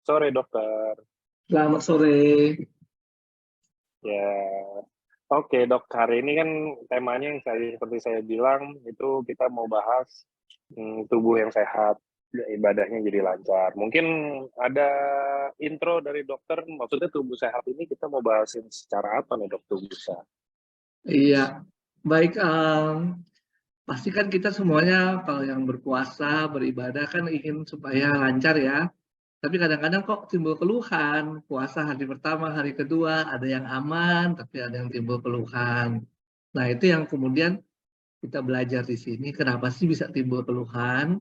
Sore dokter. Selamat sore. Ya, oke dok. Hari ini kan temanya yang seperti saya bilang itu kita mau bahas tubuh yang sehat, ibadahnya jadi lancar. Mungkin ada intro dari dokter, maksudnya tubuh sehat ini kita mau bahasin secara apa nih dok tubuh sehat? Iya, baik. Pasti kan kita semuanya kalau yang berpuasa, beribadah kan ingin supaya lancar ya. Tapi kadang-kadang kok timbul keluhan. Puasa hari pertama, hari kedua, ada yang aman, tapi ada yang timbul keluhan. Nah, itu yang kemudian kita belajar di sini. Kenapa sih bisa timbul keluhan?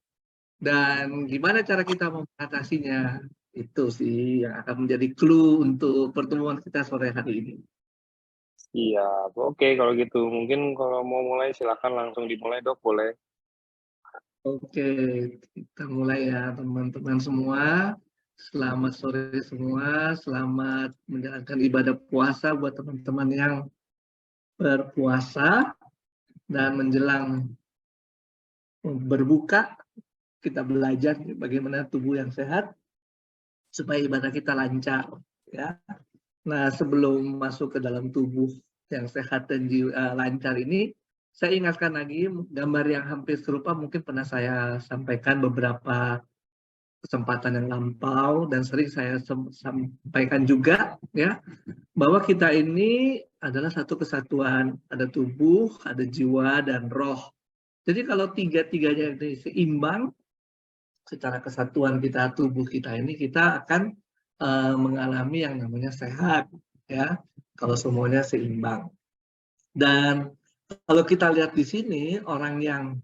Dan gimana cara kita mengatasinya? Itu sih yang akan menjadi clue untuk pertemuan kita sore hari ini. Iya, oke kalau gitu. Mungkin kalau mau mulai silakan langsung dimulai dok, boleh. Oke, kita mulai ya teman-teman semua. Selamat sore semua, selamat menjalankan ibadah puasa buat teman-teman yang berpuasa dan menjelang berbuka. Kita belajar bagaimana tubuh yang sehat supaya ibadah kita lancar. Ya. Nah, sebelum masuk ke dalam tubuh yang sehat dan lancar ini, saya ingatkan lagi gambar yang hampir serupa mungkin pernah saya sampaikan beberapa kesempatan yang lampau dan sering saya sampaikan juga ya bahwa kita ini adalah satu kesatuan, ada tubuh, ada jiwa dan roh. Jadi kalau tiga-tiganya ini seimbang secara kesatuan kita, tubuh kita ini, kita akan mengalami yang namanya sehat ya kalau semuanya seimbang. Dan kalau kita lihat di sini orang yang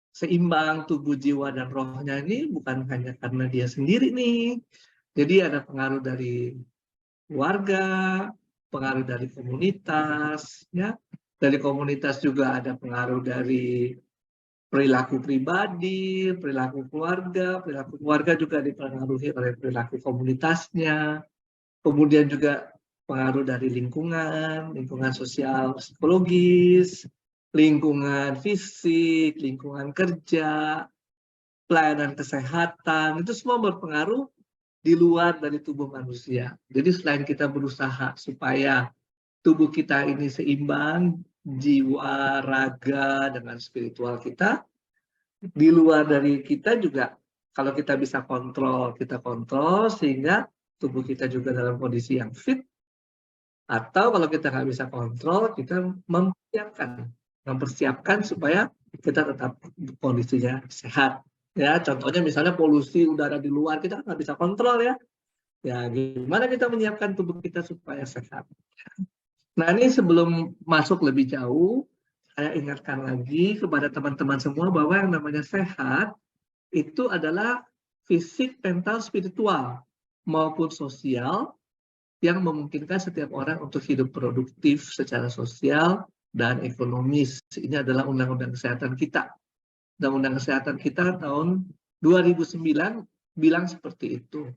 seimbang tubuh, jiwa, dan rohnya ini bukan hanya karena dia sendiri nih. Jadi ada pengaruh dari keluarga, pengaruh dari komunitas, ya. Dari komunitas juga ada pengaruh dari perilaku pribadi, perilaku keluarga juga dipengaruhi oleh perilaku komunitasnya. Kemudian juga pengaruh dari lingkungan sosial, psikologis, lingkungan fisik, lingkungan kerja, pelayanan kesehatan, itu semua berpengaruh di luar dari tubuh manusia. Jadi selain kita berusaha supaya tubuh kita ini seimbang, jiwa, raga, dengan spiritual kita, di luar dari kita juga, kalau kita bisa kontrol, kita kontrol sehingga tubuh kita juga dalam kondisi yang fit, atau kalau kita nggak bisa kontrol, kita mempersiapkan supaya kita tetap kondisinya sehat. Ya, contohnya misalnya polusi udara di luar kita nggak bisa kontrol ya. Ya, gimana kita menyiapkan tubuh kita supaya sehat. Nah, ini sebelum masuk lebih jauh, saya ingatkan lagi kepada teman-teman semua bahwa yang namanya sehat itu adalah fisik, mental, spiritual maupun sosial yang memungkinkan setiap orang untuk hidup produktif secara sosial dan ekonomis. Ini adalah undang-undang kesehatan kita. Undang-undang kesehatan kita tahun 2009 bilang seperti itu.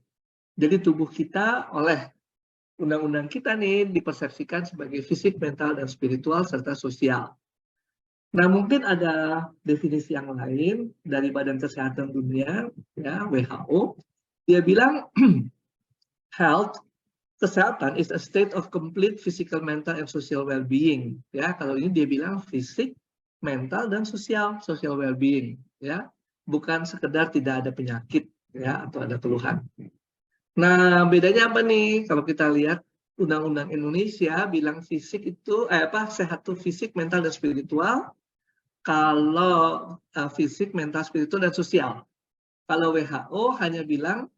Jadi tubuh kita oleh undang-undang kita nih dipersepsikan sebagai fisik, mental, dan spiritual serta sosial. Nah, mungkin ada definisi yang lain dari Badan Kesehatan Dunia, ya, WHO. Dia bilang health, kesehatan is a state of complete physical, mental, and social well-being. Ya, kalau ini dia bilang fisik, mental, dan social well-being. Ya, bukan sekedar tidak ada penyakit ya atau ada keluhan. Nah, bedanya apa nih? Kalau kita lihat Undang-Undang Indonesia bilang fisik itu sehat tuh fisik, mental, dan spiritual. Kalau fisik, mental, spiritual, dan sosial. Kalau WHO hanya bilang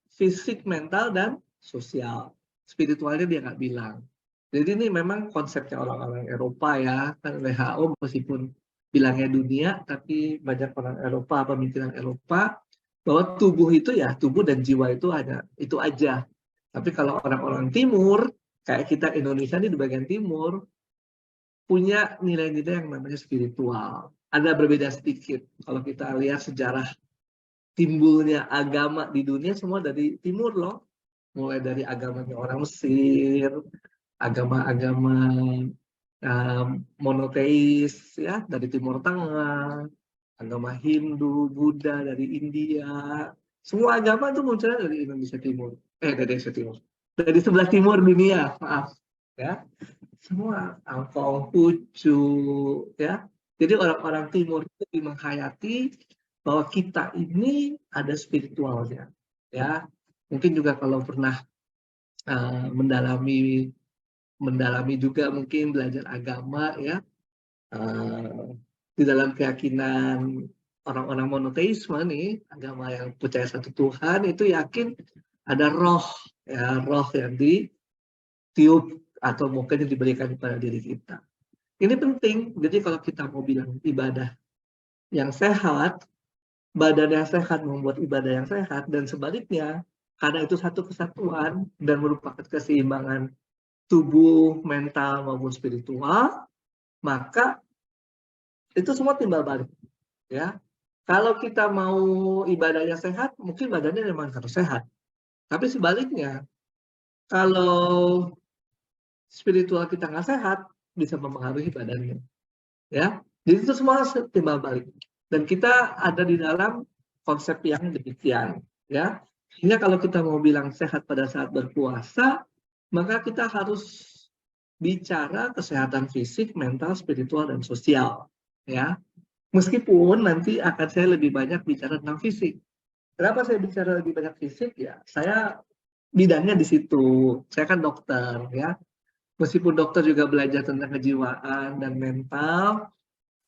fisik, mental, dan sosial. Spiritualnya dia nggak bilang. Jadi ini memang konsepnya orang-orang Eropa ya. Kan WHO meskipun bilangnya dunia, tapi banyak orang Eropa, pemikiran Eropa, bahwa tubuh itu ya, tubuh dan jiwa itu hanya itu aja. Tapi kalau orang-orang timur, kayak kita Indonesia ini di bagian timur, punya nilai-nilai yang namanya spiritual. Ada berbeda sedikit. Kalau kita lihat sejarah timbulnya agama di dunia semua dari timur loh. Mulai dari agamanya orang Mesir, agama-agama monoteis ya dari Timur Tengah, agama Hindu, Buddha dari India, Semua agama itu munculnya dari Indonesia Timur. Dari Indonesia Timur. Dari sebelah timur dunia, maaf. Ya. Semua Konghucu, ya. Jadi orang-orang timur itu menghayati bahwa kita ini ada spiritualnya. Ya. Mungkin juga kalau pernah mendalami juga mungkin belajar agama, ya. Di dalam keyakinan orang-orang monoteisme nih, agama yang percaya satu Tuhan itu yakin ada roh, ya, roh yang ditiup atau mungkin yang diberikan kepada diri kita. Ini penting. Jadi kalau kita mau bilang ibadah yang sehat, badan yang sehat membuat ibadah yang sehat, dan sebaliknya, karena itu satu kesatuan dan merupakan keseimbangan tubuh, mental maupun spiritual, maka itu semua timbal balik. Ya, kalau kita mau ibadahnya sehat, mungkin badannya memang harus sehat. Tapi sebaliknya, kalau spiritual kita nggak sehat, bisa mempengaruhi badannya. Ya, jadi itu semua timbal balik. Dan kita ada di dalam konsep yang demikian. Ya, sehingga kalau kita mau bilang sehat pada saat berpuasa, maka kita harus bicara kesehatan fisik, mental, spiritual, dan sosial. Ya, meskipun nanti akan saya lebih banyak bicara tentang fisik. Kenapa saya bicara lebih banyak fisik? Ya, saya bidangnya di situ. Saya kan dokter, ya. Meskipun dokter juga belajar tentang kejiwaan dan mental,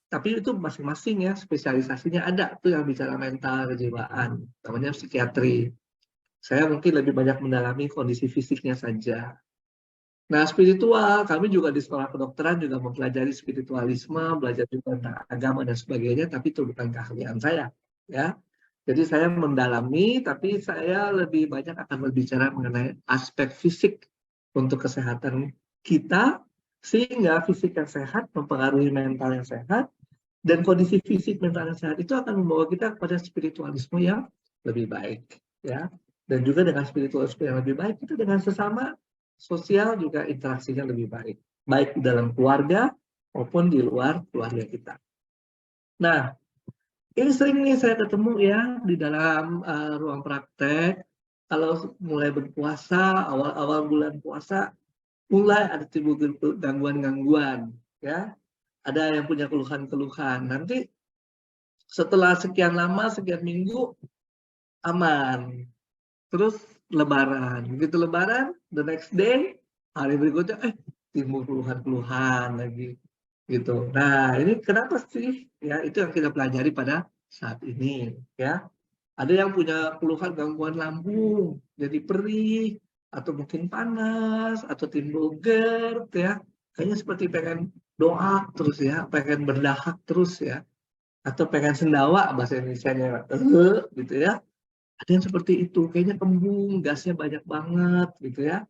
tapi itu masing-masing ya spesialisasinya ada tuh yang bicara mental, kejiwaan, namanya psikiatri. Saya mungkin lebih banyak mendalami kondisi fisiknya saja. Nah, spiritual, kami juga di sekolah kedokteran juga mempelajari spiritualisme, belajar juga tentang agama dan sebagainya, tapi itu bukan keahlian saya. Ya, jadi saya mendalami, tapi saya lebih banyak akan berbicara mengenai aspek fisik untuk kesehatan kita, sehingga fisik yang sehat mempengaruhi mental yang sehat, dan kondisi fisik mental yang sehat itu akan membawa kita kepada spiritualisme yang lebih baik. Ya, dan juga dengan spiritualisme yang lebih baik, kita dengan sesama sosial juga interaksinya lebih baik, baik di dalam keluarga maupun di luar keluarga kita. Nah, ini sering nih saya ketemu ya di dalam ruang praktek, kalau mulai berpuasa, awal-awal bulan puasa, mulai ada timbul gangguan-gangguan, ya. Ada yang punya keluhan-keluhan. Nanti setelah sekian lama, sekian minggu, aman. Terus lebaran, begitu lebaran, the next day, hari berikutnya, timbul keluhan-keluhan lagi, gitu. Nah, ini kenapa sih? Ya, itu yang kita pelajari pada saat ini, ya. Ada yang punya keluhan gangguan lambung, jadi perih, atau mungkin panas, atau timbul GERD, ya. Kayaknya seperti pengen doa terus ya, pengen berdahak terus ya, atau pengen sendawa bahasa Indonesianya, gitu ya. Ada yang seperti itu, kayaknya kembung, gasnya banyak banget, gitu ya.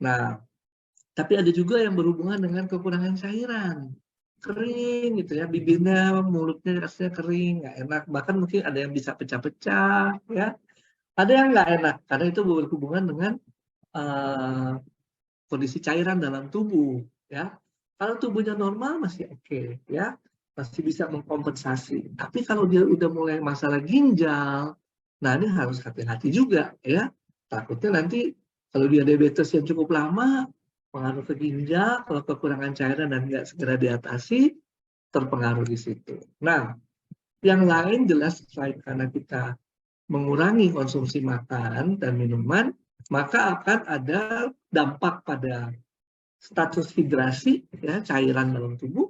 Nah, tapi ada juga yang berhubungan dengan kekurangan cairan. Kering, gitu ya, bibirnya, mulutnya rasanya kering, nggak enak. Bahkan mungkin ada yang bisa pecah-pecah, ya. Ada yang nggak enak, karena itu berhubungan dengan kondisi cairan dalam tubuh, ya. Kalau tubuhnya normal masih oke, ya. Masih bisa mengkompensasi. Tapi kalau dia udah mulai masalah ginjal, nah ini harus hati-hati juga, ya. Takutnya nanti kalau dia diabetes yang cukup lama, pengaruh ke ginjal, kalau kekurangan cairan dan nggak segera diatasi, terpengaruh di situ. Nah, yang lain jelas selain karena kita mengurangi konsumsi makan dan minuman, maka akan ada dampak pada status hidrasi, ya, cairan dalam tubuh,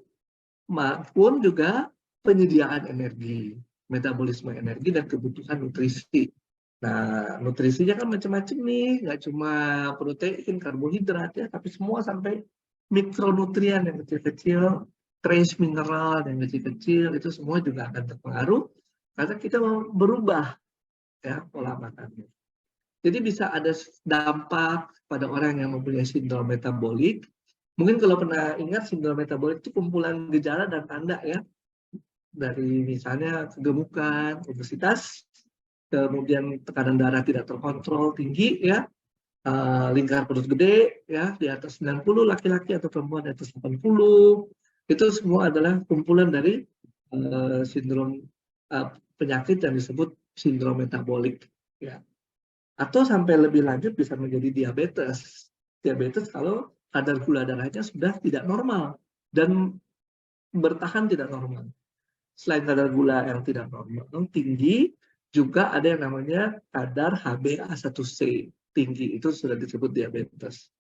maupun juga penyediaan energi, metabolisme energi, dan kebutuhan nutrisi. Nah, nutrisinya kan macam-macam nih, nggak cuma protein, karbohidrat, ya, tapi semua sampai mikronutrien yang kecil-kecil, trace mineral yang kecil-kecil, itu semua juga akan terpengaruh karena kita mau berubah, ya, pola makannya. Jadi bisa ada dampak pada orang yang mempunyai sindrom metabolik. Mungkin kalau pernah ingat, sindrom metabolik itu kumpulan gejala dan tanda, ya, dari misalnya kegemukan, obesitas, kemudian tekanan darah tidak terkontrol tinggi, ya, lingkar perut gede, ya, di atas 90, laki-laki atau perempuan di atas 80, itu semua adalah kumpulan dari sindrom penyakit yang disebut sindrom metabolik. ya. Atau sampai lebih lanjut bisa menjadi diabetes. Diabetes kalau kadar gula darahnya sudah tidak normal dan bertahan tidak normal. Selain kadar gula yang tidak normal tinggi, juga ada yang namanya kadar HbA1c tinggi, itu sudah disebut diabetes.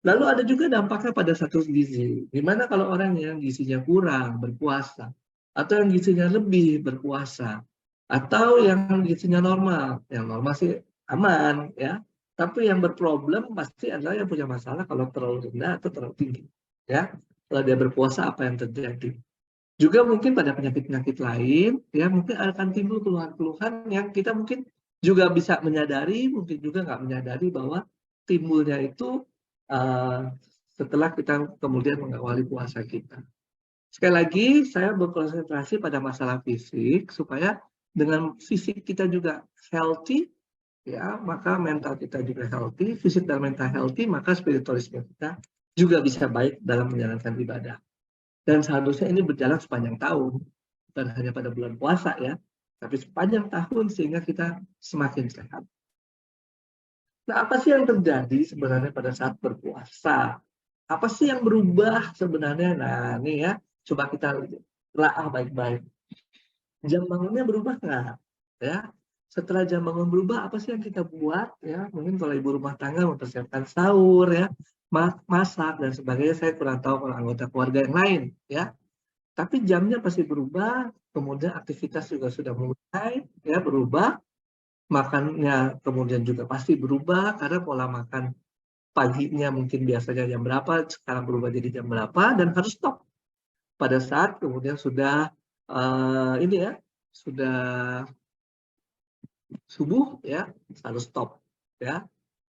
Lalu ada juga dampaknya pada status gizi. Gimana kalau orang yang gizinya kurang berpuasa, atau yang gizinya lebih berpuasa, atau yang gizinya normal. Yang normal sih aman ya. Tapi yang berproblem pasti adalah yang punya masalah kalau terlalu rendah atau terlalu tinggi. Ya, kalau dia berpuasa apa yang terjadi? Juga mungkin pada penyakit-penyakit lain, ya mungkin akan timbul keluhan-keluhan yang kita mungkin juga bisa menyadari, mungkin juga nggak menyadari bahwa timbulnya itu setelah kita kemudian mengawali puasa kita. Sekali lagi, saya berkonsentrasi pada masalah fisik, supaya dengan fisik kita juga healthy, ya maka mental kita juga healthy, fisik dan mental healthy, maka spiritualisme kita juga bisa baik dalam menjalankan ibadah. Dan seharusnya ini berjalan sepanjang tahun, bukan hanya pada bulan puasa ya, tapi sepanjang tahun sehingga kita semakin sehat. Nah, apa sih yang terjadi sebenarnya pada saat berpuasa? Apa sih yang berubah sebenarnya? Nah, ini ya, coba kita telah baik-baik. Jam bangunnya berubah nggak? Ya, setelah jam bangun berubah, apa sih yang kita buat? Ya, mungkin kalau ibu rumah tangga mempersiapkan sahur, ya, masak dan sebagainya. Saya kurang tahu kalau anggota keluarga yang lain, ya. Tapi jamnya pasti berubah, kemudian aktivitas juga sudah mulai ya berubah, makannya kemudian juga pasti berubah karena pola makan paginya mungkin biasanya jam berapa, sekarang berubah jadi jam berapa, dan harus stop pada saat kemudian sudah ini ya, sudah subuh ya, harus stop ya.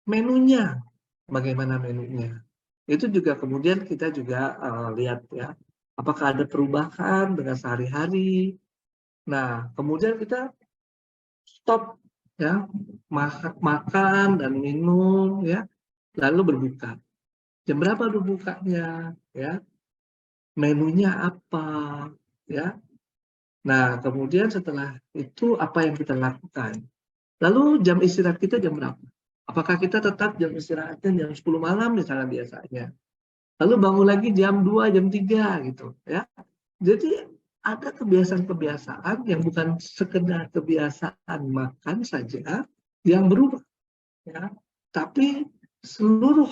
Menunya, bagaimana menunya? Itu juga kemudian kita juga lihat ya, apakah ada perubahan dengan sehari-hari. Nah, kemudian kita stop ya, makan dan minum ya, lalu berbuka. Jam berapa berbukanya ya? Menunya apa ya? Nah, kemudian setelah itu apa yang kita lakukan? Lalu jam istirahat kita jam berapa? Apakah kita tetap jam istirahatnya jam 10 malam misalnya biasanya? Lalu bangun lagi jam 2, jam 3 gitu ya. Jadi ada kebiasaan-kebiasaan yang bukan sekedar kebiasaan makan saja yang berubah ya. Tapi seluruh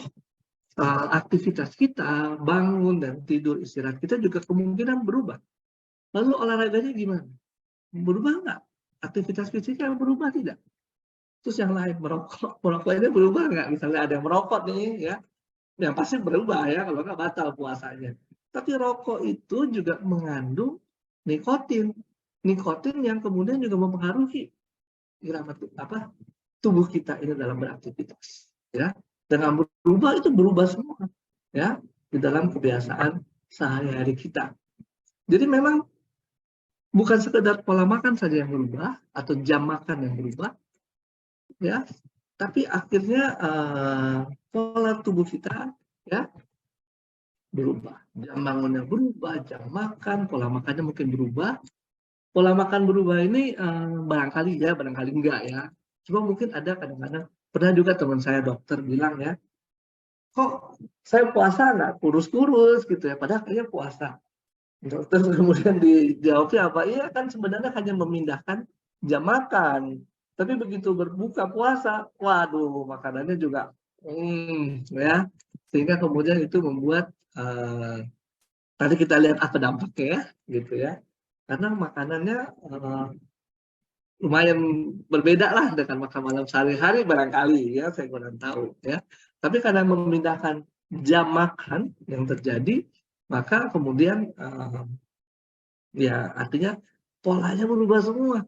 aktivitas kita, bangun dan tidur istirahat kita juga kemungkinan berubah. Lalu olahraganya gimana? Berubah nggak? Aktivitas fisiknya berubah tidak? Terus yang lain, merokok ini berubah nggak? Misalnya ada yang merokok nih ya, yang pasti berubah ya, kalau nggak batal puasanya. Tapi rokok itu juga mengandung nikotin. Nikotin yang kemudian juga mempengaruhi irama tubuh kita ini dalam beraktivitas. Ya, dengan berubah itu berubah semua ya di dalam kebiasaan sehari-hari kita. Jadi memang bukan sekedar pola makan saja yang berubah atau jam makan yang berubah, ya, tapi akhirnya pola tubuh kita ya berubah. Jam bangunnya berubah, jam makan, pola makannya mungkin berubah. Pola makan berubah ini barangkali ya, barangkali enggak ya. Cuma mungkin ada kadang-kadang, pernah juga teman saya dokter bilang ya, kok saya puasa nggak kurus-kurus gitu ya, padahal kayaknya puasa. Dokter kemudian dijawabnya apa? Iya kan sebenarnya hanya memindahkan jam makan. Tapi begitu berbuka puasa, waduh makanannya juga ya. Sehingga kemudian itu membuat tadi kita lihat apa dampaknya ya, gitu ya. Karena makanannya lumayan berbeda lah dengan makan malam sehari-hari barangkali ya, saya kurang tahu ya. Tapi karena memindahkan jam makan yang terjadi, maka kemudian ya artinya polanya berubah semua.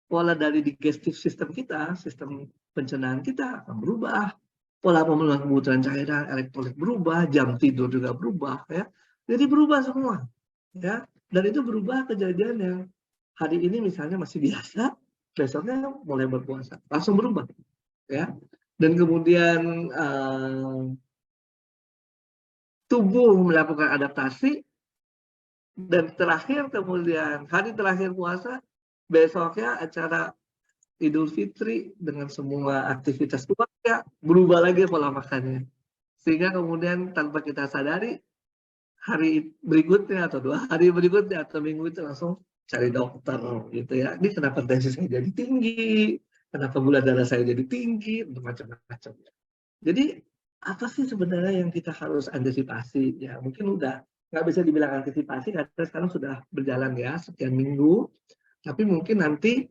Pola dari digestive system kita, sistem pencernaan kita akan berubah. Pola pemenuhan kebutuhan cairan elektrolit berubah, jam tidur juga berubah ya. Jadi berubah semua ya. Dan itu berubah kejadian yang hari ini misalnya masih biasa, besoknya mulai berpuasa, langsung berubah ya. Dan kemudian tubuh melakukan adaptasi, dan terakhir kemudian hari terakhir puasa, besoknya acara Idul Fitri dengan semua aktivitas keluarga, berubah lagi pola makannya. Sehingga kemudian tanpa kita sadari, hari berikutnya atau 2 hari berikutnya atau minggu itu langsung cari dokter gitu ya. Ini kenapa tensi saya jadi tinggi, kenapa gula darah saya jadi tinggi, macam-macam. Jadi apa sih sebenarnya yang kita harus antisipasi? Ya mungkin udah nggak bisa dibilang antisipasi karena sekarang sudah berjalan ya sekian minggu. Tapi mungkin nanti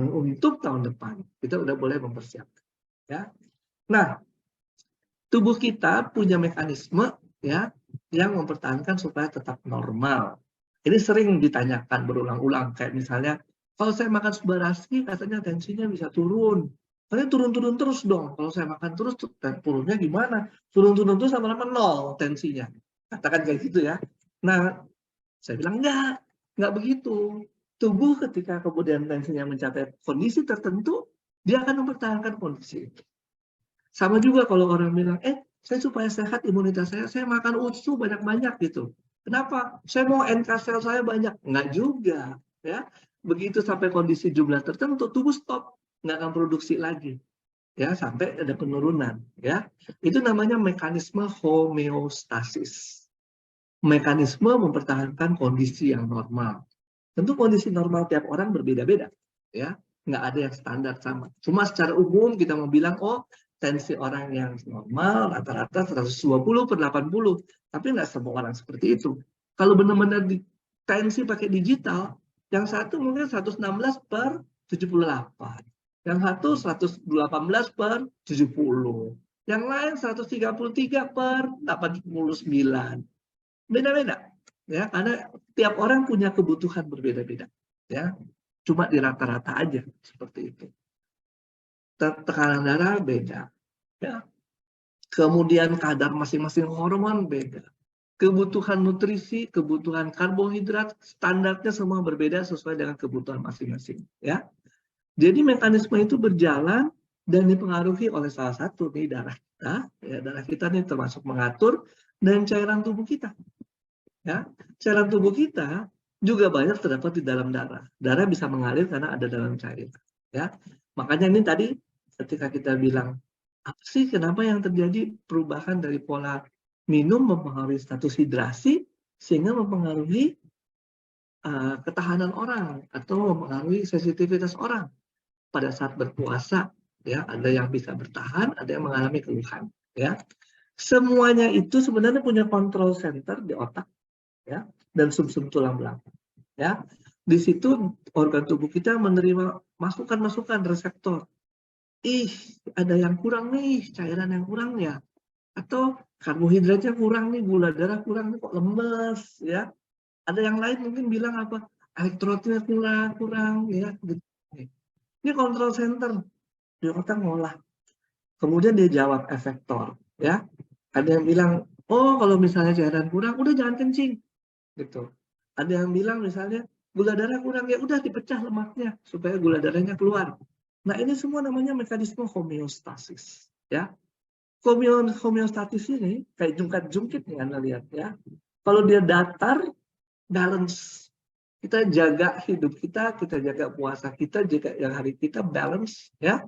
untuk tahun depan kita udah boleh mempersiapkan. Ya. Nah, tubuh kita punya mekanisme ya yang mempertahankan supaya tetap normal. Ini sering ditanyakan berulang-ulang kayak misalnya kalau saya makan subarasi katanya tensinya bisa turun. Tapi turun-turun terus dong. Kalau saya makan terus turunnya gimana? Turun-turun terus lama-lama nol tensinya. Katakan kayak gitu ya. Nah, saya bilang enggak begitu. Tubuh ketika kemudian tensinya mencapai kondisi tertentu, dia akan mempertahankan kondisi itu. Sama juga kalau orang bilang, saya supaya sehat imunitas saya makan usus banyak-banyak gitu. Kenapa? Saya mau NK sel saya banyak. Enggak juga. Ya. Begitu sampai kondisi jumlah tertentu, tubuh stop. Nggak akan produksi lagi. Ya, sampai ada penurunan. Ya. Itu namanya mekanisme homeostasis. Mekanisme mempertahankan kondisi yang normal. Tentu kondisi normal tiap orang berbeda-beda. Ya. Nggak ada yang standar sama. Cuma secara umum kita mau bilang, tensi orang yang normal rata-rata 120/80, tapi nggak semua orang seperti itu. Kalau benar-benar tensi pakai digital, yang satu mungkin 116/78, yang satu 118/70, yang lain 133/89. Beda-beda, ya karena tiap orang punya kebutuhan berbeda-beda, ya. Cuma di rata-rata aja seperti itu. Tekanan darah beda. Ya. Kemudian kadar masing-masing hormon beda. Kebutuhan nutrisi, kebutuhan karbohidrat, standarnya semua berbeda sesuai dengan kebutuhan masing-masing. Ya. Jadi mekanisme itu berjalan dan dipengaruhi oleh salah satu nih darah kita. Ya, darah kita nih termasuk mengatur dan cairan tubuh kita. Ya, cairan tubuh kita juga banyak terdapat di dalam darah. Darah bisa mengalir karena ada dalam cairan. Ya, makanya ini tadi ketika kita bilang apa sih kenapa yang terjadi perubahan dari pola minum mempengaruhi status hidrasi sehingga mempengaruhi ketahanan orang atau mempengaruhi sensitivitas orang pada saat berpuasa. Ya, ada yang bisa bertahan, ada yang mengalami keluhan. Ya, semuanya itu sebenarnya punya control center di otak. Ya, dan sumsum tulang belakang. Ya, di situ organ tubuh kita menerima masukan-masukan reseptor. Ada yang kurang nih, cairan yang kurang ya, atau karbohidratnya kurang nih, gula darah kurang nih, kok lemes ya. Ada yang lain mungkin bilang apa, elektrolitnya kurang ya. Ini control center di otak ngolah. Kemudian dia jawab efektor ya. Ada yang bilang, kalau misalnya cairan kurang, udah jangan kencing gitu. Ada yang bilang misalnya gula darah kurang, ya udah dipecah lemaknya supaya gula darahnya keluar. Nah, ini semua namanya mekanisme homeostasis ya. Homeostasis ini kayak jungkat-jungkit nih Anda lihat ya. Kalau dia datar, balance. Kita jaga hidup kita jaga puasa kita, jaga yang hari kita balance ya.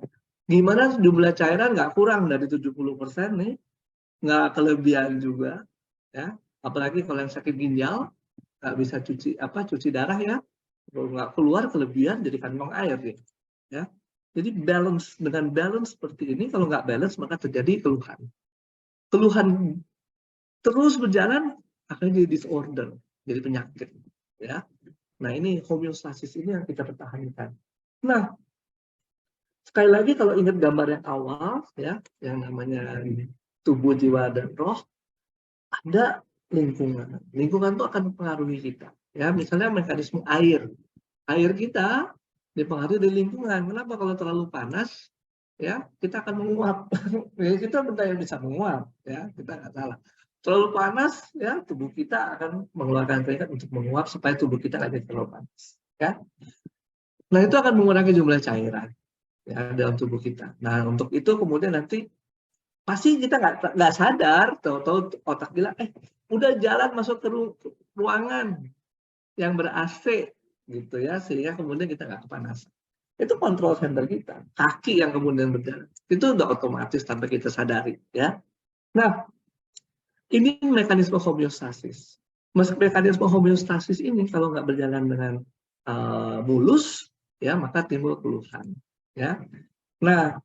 Gimana jumlah cairan nggak kurang dari 70% nih, nggak kelebihan juga ya. Apalagi kalau yang sakit ginjal nggak bisa cuci darah ya, kalau nggak keluar kelebihan jadi kantong air ya. Jadi balance, dengan balance seperti ini, kalau nggak balance maka terjadi keluhan. Keluhan terus berjalan akan jadi disorder, jadi penyakit ya. Nah, ini homeostasis ini yang kita pertahankan. Nah, sekali lagi kalau ingat gambar yang awal ya, yang namanya tubuh, jiwa, dan roh, ada lingkungan. Lingkungan itu akan mempengaruhi kita. Ya, misalnya mekanisme air. Air kita dipengaruhi dari lingkungan. Kenapa? Kalau terlalu panas, ya kita akan menguap. Ya, kita benda yang bisa menguap, ya kita nggak salah. Terlalu panas, ya tubuh kita akan mengeluarkan keringat untuk menguap supaya tubuh kita nggak jadi terlalu panas. Ya. Nah, itu akan mengurangi jumlah cairan ya dalam tubuh kita. Nah, untuk itu kemudian nanti pasti kita nggak sadar, tahu-tahu otak bilang, udah jalan masuk ke ruangan yang ber-AC gitu ya, sehingga kemudian kita nggak kepanasan. Itu kontrol center kita, kaki yang kemudian berjalan. Itu udah otomatis tanpa kita sadari, ya. Nah, ini mekanisme homeostasis. Mekanisme homeostasis ini kalau nggak berjalan dengan mulus, ya maka timbul keluhan, ya. Nah,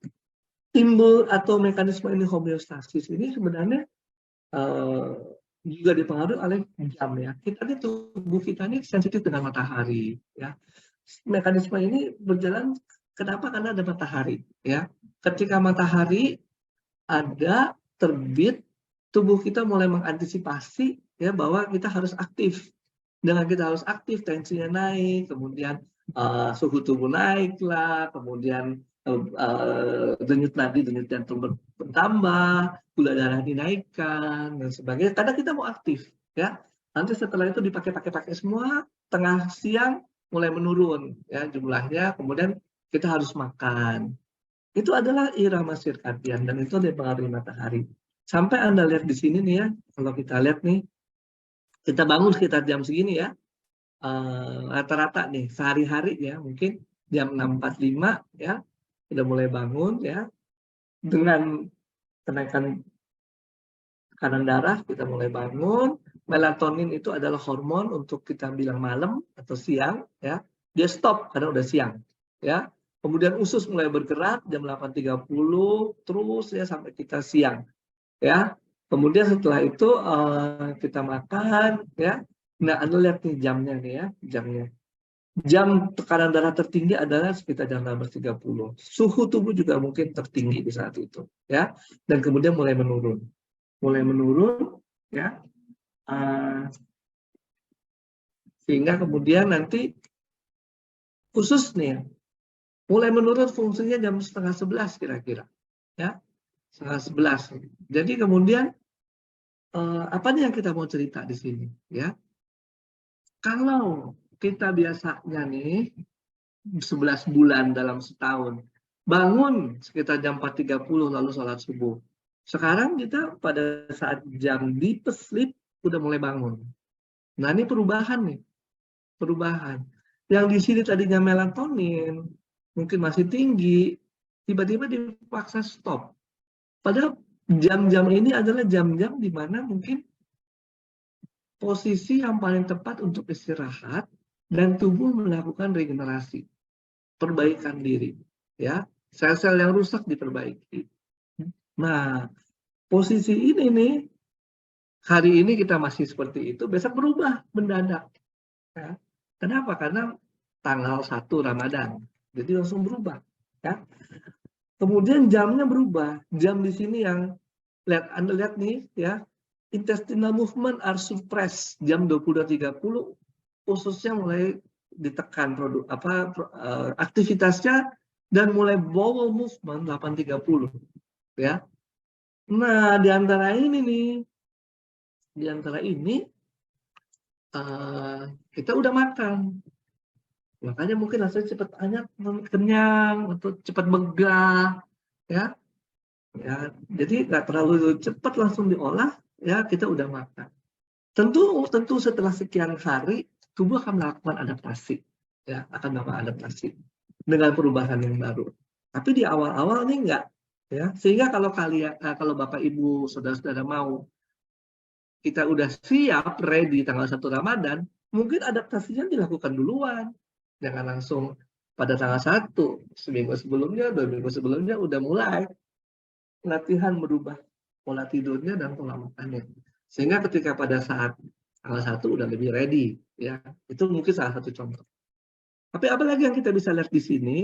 timbul atau mekanisme ini homeostasis ini sebenarnya juga dipengaruhi oleh jam, ya. Kita ini tubuh kita ini sensitif dengan matahari, ya. Mekanisme ini berjalan kenapa? Karena ada matahari, ya. Ketika matahari ada terbit, tubuh kita mulai mengantisipasi ya bahwa kita harus aktif. Dengan kita harus aktif, tensinya naik, kemudian suhu tubuh naik lah, kemudian denyut nadi, denyut jantung bertambah, gula darah dinaikkan dan sebagainya. Karena kita mau aktif, ya. Nanti setelah itu dipakai semua, tengah siang mulai menurun ya jumlahnya, kemudian kita harus makan. Itu adalah irama sirkadian dan itu dipengaruhi matahari. Sampai Anda lihat di sini nih ya, kalau kita lihat nih, kita bangun sekitar jam segini ya, rata-rata nih sehari-hari ya, mungkin jam 6.45 ya, sudah mulai bangun ya, dengan kenaikan tekanan darah kita mulai bangun. Melatonin itu adalah hormon untuk kita bilang malam atau siang ya, dia stop karena udah siang ya. Kemudian usus mulai bergerak jam 8.30 terus ya sampai kita siang ya. Kemudian setelah itu kita makan ya. Nah, Anda lihat nih jamnya nih ya, jamnya. Jam tekanan darah tertinggi adalah sekitar jam 16.30. Suhu tubuh juga mungkin tertinggi di saat itu ya. Dan kemudian mulai menurun ya. Sehingga kemudian nanti usus nih mulai menurun fungsinya jam 10:30 kira-kira ya, 10:30. Jadi kemudian apa nih yang kita mau cerita di sini ya, kalau kita biasanya nih 11 bulan dalam setahun bangun sekitar jam 4.30 lalu sholat subuh, sekarang kita pada saat jam deep sleep udah mulai bangun. Nah, ini perubahan nih, perubahan yang di sini tadinya melatonin mungkin masih tinggi, tiba-tiba dipaksa stop. Padahal jam-jam ini adalah jam-jam di mana mungkin posisi yang paling tepat untuk istirahat dan tubuh melakukan regenerasi, perbaikan diri, ya, sel-sel yang rusak diperbaiki. Nah, posisi ini nih, hari ini kita masih seperti itu, besok berubah mendadak. Ya. Kenapa? Karena tanggal 1 Ramadan. Jadi langsung berubah, ya. Kemudian jamnya berubah. Jam di sini yang Anda lihat nih, ya. Intestinal movement are suppressed jam 22.30, ususnya mulai ditekan aktivitasnya dan mulai bowel movement 8.30, ya. Nah, di antara ini kita udah makan. Makanya mungkin rasanya cepat kenyang atau cepat begah, ya. Ya, jadi nggak terlalu cepat langsung diolah, ya kita udah makan. Tentu setelah sekian hari tubuh akan melakukan adaptasi, ya akan melakukan adaptasi dengan perubahan yang baru. Tapi di awal-awal nih enggak, ya. Sehingga kalau Bapak Ibu saudara-saudara mau kita udah siap ready tanggal 1 Ramadan, mungkin adaptasinya dilakukan duluan. Jangan langsung pada tanggal 1, seminggu sebelumnya, 2 minggu sebelumnya udah mulai latihan merubah pola tidurnya dan pola makannya. Sehingga ketika pada saat tanggal 1 udah lebih ready, ya. Itu mungkin salah satu contoh. Tapi apalagi yang kita bisa lihat di sini,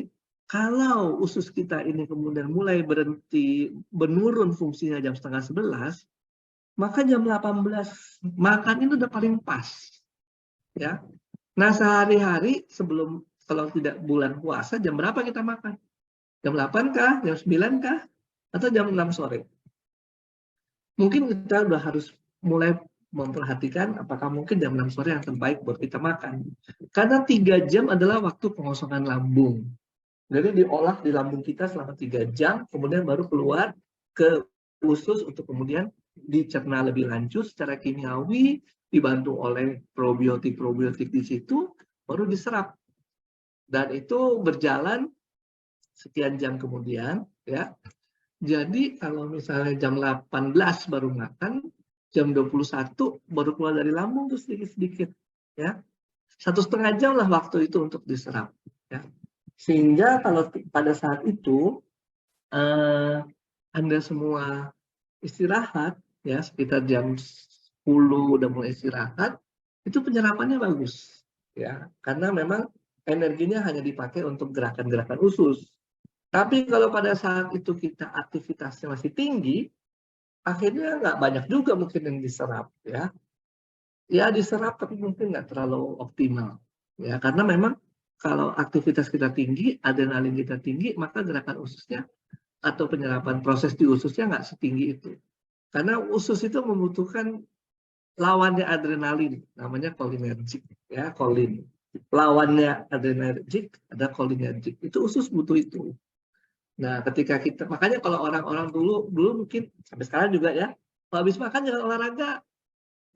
kalau usus kita ini kemudian mulai berhenti menurun fungsinya jam 10:30, maka jam 18 makan itu udah paling pas, ya. Nah, sehari-hari sebelum, kalau tidak bulan puasa, jam berapa kita makan? Jam 8 kah? Jam 9 kah? Atau jam 6 sore? Mungkin kita udah harus mulai memperhatikan apakah mungkin jam 6 sore yang terbaik buat kita makan. Karena 3 jam adalah waktu pengosongan lambung. Jadi diolah di lambung kita selama 3 jam, kemudian baru keluar ke usus untuk kemudian dicerna lebih lanjut secara kimiawi, dibantu oleh probiotik di situ, baru diserap. Dan itu berjalan sekian jam kemudian, ya. Jadi kalau misalnya jam 18 baru makan, jam 21 baru keluar dari lambung tuh sedikit-sedikit, ya. 1,5 jam lah waktu itu untuk diserap, ya. Sehingga kalau pada saat itu Anda semua istirahat, ya sekitar jam 10 udah mulai istirahat, itu penyerapannya bagus, ya. Karena memang energinya hanya dipakai untuk gerakan-gerakan usus. Tapi kalau pada saat itu kita aktivitasnya masih tinggi, akhirnya nggak banyak juga mungkin yang diserap, ya. Ya diserap tapi mungkin nggak terlalu optimal, ya. Karena memang kalau aktivitas kita tinggi, adrenalin kita tinggi, maka gerakan ususnya atau penyerapan proses di ususnya nggak setinggi itu. Karena usus itu membutuhkan lawannya adrenalin, namanya cholinergic, ya, kolin. Lawannya adrenergic, ada cholinergic. Itu usus butuh itu. Nah, ketika kita, makanya kalau orang-orang dulu mungkin sampai sekarang juga ya, kalau habis makan jangan olahraga.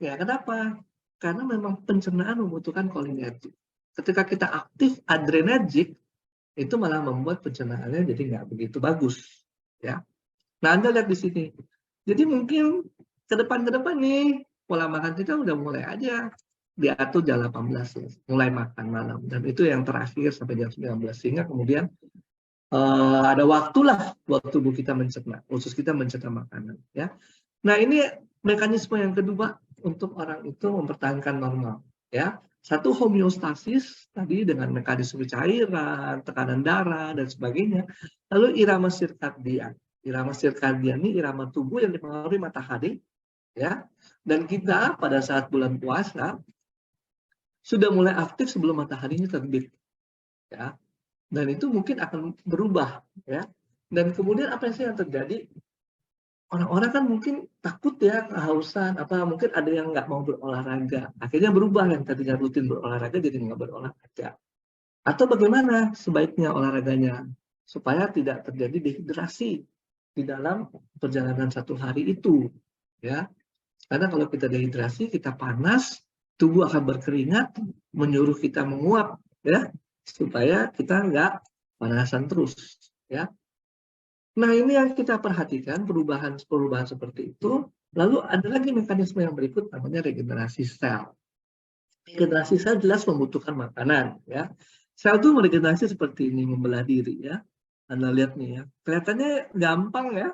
Ya, kenapa? Karena memang pencernaan membutuhkan cholinergic. Ketika kita aktif adrenergic, itu malah membuat pencernaannya jadi nggak begitu bagus, ya. Nah, Anda lihat di sini. Jadi mungkin ke depan nih, pola makan kita udah mulai aja diatur jam 18 ya, mulai makan malam. Dan itu yang terakhir sampai jam 19. Sehingga kemudian ada waktulah buat tubuh kita mencerna, usus kita mencerna makanan, ya. Nah, ini mekanisme yang kedua untuk orang itu mempertahankan normal, ya. Satu, homeostasis tadi dengan mekanisme cairan, tekanan darah dan sebagainya. Lalu irama sirkadian. Irama sirkadian ini irama tubuh yang dipengaruhi matahari, ya. Dan kita pada saat bulan puasa sudah mulai aktif sebelum mataharinya terbit, ya. Dan itu mungkin akan berubah, ya. Dan kemudian apa sih yang terjadi? Orang-orang kan mungkin takut ya, kehausan, apa mungkin ada yang nggak mau berolahraga. Akhirnya berubah, yang tadinya rutin berolahraga jadi nggak berolahraga. Atau bagaimana sebaiknya olahraganya supaya tidak terjadi dehidrasi di dalam perjalanan satu hari itu, ya. Karena kalau kita dehidrasi, kita panas, tubuh akan berkeringat, menyuruh kita menguap, ya, supaya kita nggak panasan terus, ya. Nah, ini yang kita perhatikan, perubahan seperti itu. Lalu ada lagi mekanisme yang berikut, namanya regenerasi sel. Regenerasi sel jelas membutuhkan makanan, ya. Sel itu meregenerasi seperti ini, membelah diri, ya. Anda lihat nih, ya. Kelihatannya gampang, ya.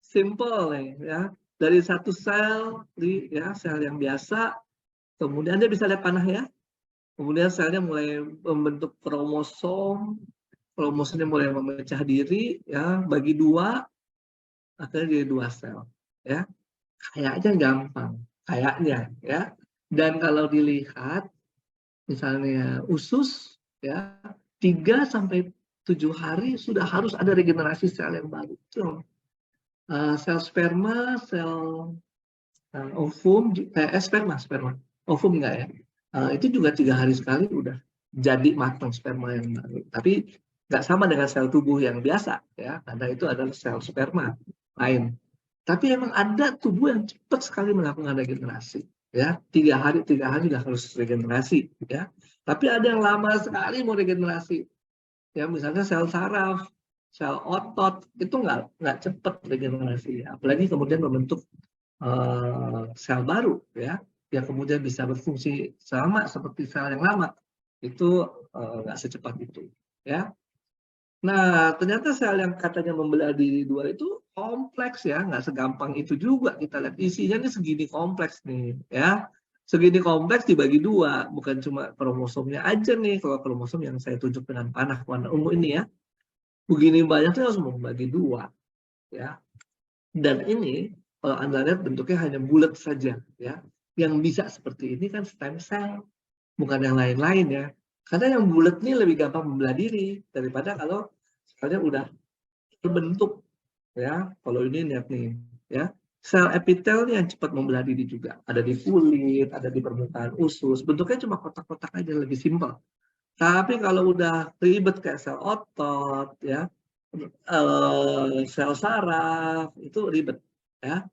Simple, ya. Dari satu sel, ya, sel yang biasa, kemudian Anda bisa lihat panah, ya. Kemudian selnya mulai membentuk kromosom, kromosomnya mulai memecah diri, ya, bagi dua, akhirnya jadi 2 sel, ya. Kayaknya gampang, kayaknya, ya. Dan kalau dilihat, misalnya usus, ya, 3 sampai 7 hari sudah harus ada regenerasi sel yang baru. Sel sperma, sel ovum, sperma, ovum enggak ya? Itu juga 3 hari sekali udah jadi matang sperma yang baru. Tapi nggak sama dengan sel tubuh yang biasa, ya, karena itu adalah sel sperma lain. Tapi emang ada tubuh yang cepat sekali melakukan regenerasi, ya. 3 hari sudah harus regenerasi, ya. Tapi ada yang lama sekali mau regenerasi, ya, misalnya sel saraf, sel otot itu nggak cepat regenerasi, apalagi kemudian membentuk sel baru, ya, yang kemudian bisa berfungsi sama seperti sel yang lama, itu nggak secepat itu, ya. Nah, ternyata sel yang katanya membelah diri 2 itu kompleks, ya, nggak segampang itu juga. Kita lihat isinya ini segini kompleks nih, ya. Segini kompleks dibagi 2, bukan cuma kromosomnya aja nih. Kalau kromosom yang saya tunjuk dengan panah warna ungu ini, ya, begini banyaknya harus membagi 2, ya. Dan ini kalau Anda lihat bentuknya hanya bulat saja, ya. Yang bisa seperti ini kan stem cell, bukan yang lain-lain, ya. Karena yang bulat ini lebih gampang membelah diri daripada kalau selnya udah terbentuk, ya. Kalau ini lihat nih, ya. Sel epitel yang cepat membelah diri juga. Ada di kulit, ada di permukaan usus. Bentuknya cuma kotak-kotak aja, lebih simpel. Tapi kalau udah ribet kayak sel otot, ya, sel saraf, itu ribet, ya.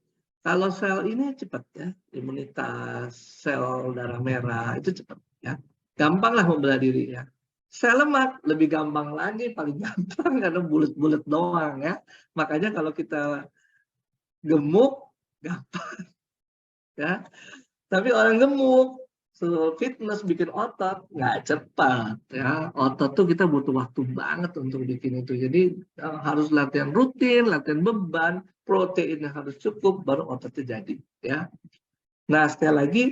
Kalau sel ini cepat, ya, imunitas, sel darah merah itu cepat, ya. Gampang lah membelah diri, ya. Sel lemak lebih gampang lagi, paling gampang karena bulat-bulat doang ya. Makanya kalau kita gemuk gampang ya. Tapi orang gemuk fitness bikin otot nggak cepat ya. Otot tuh kita butuh waktu banget untuk bikin itu. Jadi harus latihan rutin, latihan beban, proteinnya harus cukup baru ototnya jadi ya. Nah, sekali lagi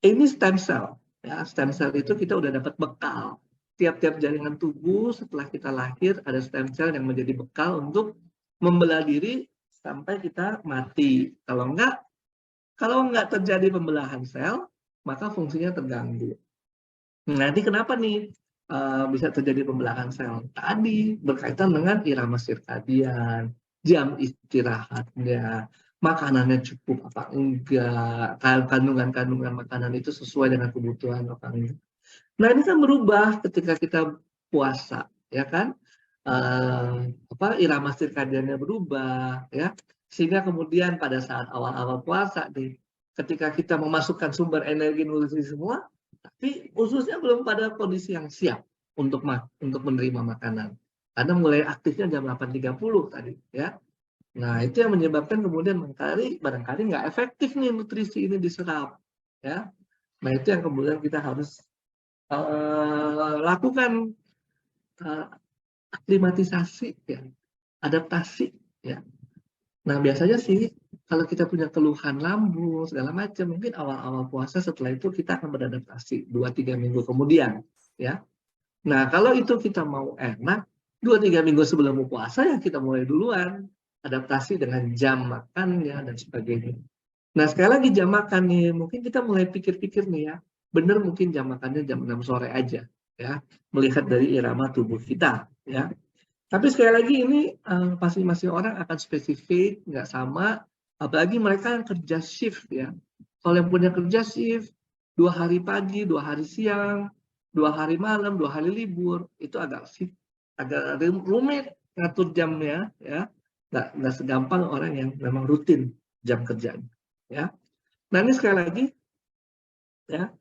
ini stem cell ya. Stem cell itu kita udah dapat bekal. Tiap-tiap jaringan tubuh setelah kita lahir ada stem cell yang menjadi bekal untuk membelah diri sampai kita mati. Kalau nggak terjadi pembelahan sel, maka fungsinya terganggu. Nanti kenapa nih bisa terjadi pembelahan sel? Tadi berkaitan dengan irama sirkadian, jam istirahatnya, makanannya cukup apa enggak, kandungan-kandungan makanan itu sesuai dengan kebutuhan apa enggak. Nah, ini kan berubah ketika kita puasa, ya kan? Irama sirkadiannya berubah, ya. Sehingga kemudian pada saat awal-awal puasa, ketika kita memasukkan sumber energi nutrisi semua, tapi ususnya belum pada kondisi yang siap untuk menerima makanan. Karena mulai aktifnya jam 8.30 tadi, ya. Nah, itu yang menyebabkan kemudian barangkali nggak efektif nih nutrisi ini diserap, ya. Nah, itu yang kemudian kita harus lakukan aklimatisasi, ya, adaptasi, ya. Nah, biasanya sih kalau kita punya keluhan lambung segala macam, mungkin awal-awal puasa, setelah itu kita akan beradaptasi 2-3 minggu kemudian, ya. Nah, kalau itu kita mau enak 2-3 minggu sebelum puasa, ya kita mulai duluan adaptasi dengan jam makannya dan sebagainya. Nah, sekali lagi jam makan nih, mungkin kita mulai pikir-pikir nih ya, benar mungkin jam makannya jam 6 sore aja, ya, melihat dari irama tubuh kita, ya. Tapi sekali lagi ini masing-masing orang akan spesifik, nggak sama, apalagi mereka yang kerja shift ya. Kalau yang punya kerja shift, 2 hari pagi, 2 hari siang, 2 hari malam, 2 hari libur, itu agak rumit ngatur jamnya, ya. Nggak segampang orang yang memang rutin jam kerjanya, ya. Nah, ini sekali lagi, ya,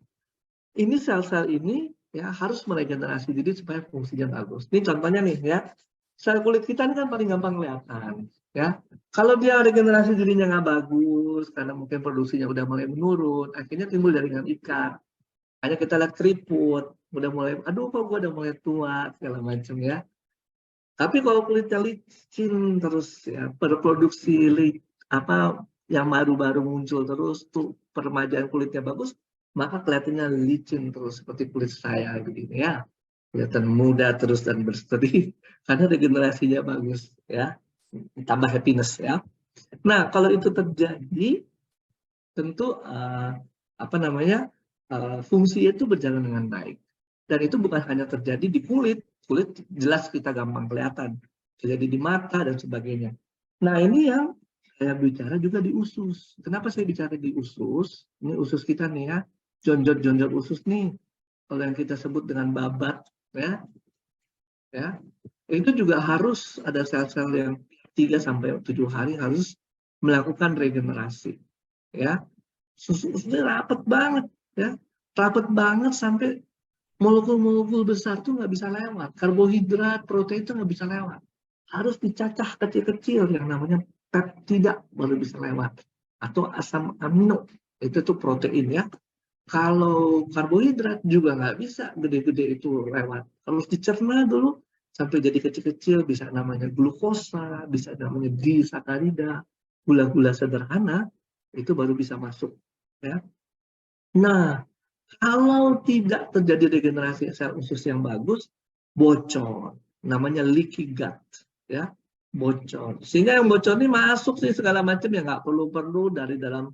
ini sel-sel ini ya harus meregenerasi diri supaya fungsinya bagus. Ini contohnya nih ya, sel kulit kita ini kan paling gampang kelihatan, ya. Kalau dia regenerasi dirinya nggak bagus, karena mungkin produksinya udah mulai menurun, akhirnya timbul jaringan ikat. Hanya kita lihat keriput, udah mulai, aduh kok gue udah mulai tua, segala macam ya. Tapi kalau kulitnya licin terus, ya, berproduksi yang baru-baru muncul terus, tuh peremajaan kulitnya bagus, maka kelihatannya licin terus seperti kulit saya begini ya. Kelihatan muda terus dan berseri karena regenerasinya bagus ya, tambah happiness ya. Nah, kalau itu terjadi tentu fungsi itu berjalan dengan baik, dan itu bukan hanya terjadi di kulit jelas kita gampang kelihatan, terjadi di mata dan sebagainya. Nah, ini yang saya bicara juga di usus. Kenapa saya bicara di usus? Ini usus kita nih ya, jonjot usus nih, kalau yang kita sebut dengan babat ya, itu juga harus ada sel-sel yang 3-7 hari harus melakukan regenerasi, ya. Ususnya rapat banget, ya, rapat banget sampai molekul-molekul besar tuh nggak bisa lewat, karbohidrat, protein itu nggak bisa lewat, harus dicacah kecil-kecil yang namanya peptida baru bisa lewat, atau asam amino, itu tuh protein ya. Kalau karbohidrat juga nggak bisa gede-gede itu lewat, harus dicerna dulu sampai jadi kecil-kecil, bisa namanya glukosa, bisa namanya disakarida, gula-gula sederhana, itu baru bisa masuk, ya. Nah, kalau tidak terjadi regenerasi sel usus yang bagus, bocor, namanya leaky gut, ya, bocor. Sehingga yang bocor ini masuk sih segala macam yang nggak perlu dari dalam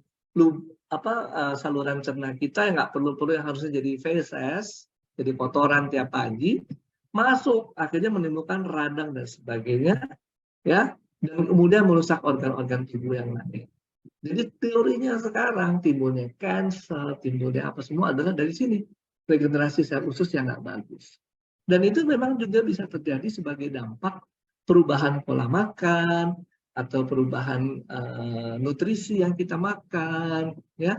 saluran cerna kita, yang nggak perlu yang harusnya jadi feses, jadi kotoran tiap pagi, masuk akhirnya menimbulkan radang dan sebagainya, ya, dan kemudian merusak organ-organ tubuh yang lain. Jadi teorinya sekarang timbulnya kanker, timbulnya apa semua adalah dari sini, regenerasi sel usus yang nggak bagus. Dan itu memang juga bisa terjadi sebagai dampak perubahan pola makan atau perubahan nutrisi yang kita makan, ya,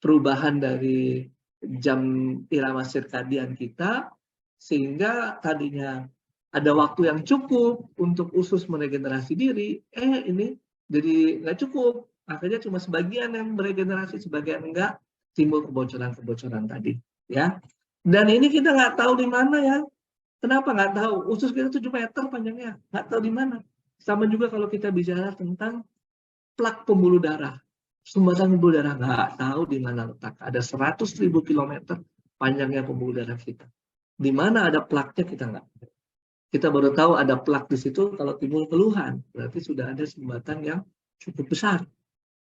perubahan dari jam irama sirkadian kita, sehingga tadinya ada waktu yang cukup untuk usus meregenerasi diri, ini jadi nggak cukup. Akhirnya cuma sebagian yang beregenerasi, sebagian enggak, timbul kebocoran-kebocoran tadi. Ya. Dan ini kita nggak tahu di mana ya. Kenapa nggak tahu? Usus kita 7 meter panjangnya, nggak tahu di mana. Sama juga kalau kita bicara tentang plak pembuluh darah. Sumbatan pembuluh darah nggak tahu di mana letak. Ada 100.000 kilometer panjangnya pembuluh darah kita. Di mana ada plaknya kita nggak tahu. Kita baru tahu ada plak di situ kalau timbul keluhan. Berarti sudah ada sumbatan yang cukup besar.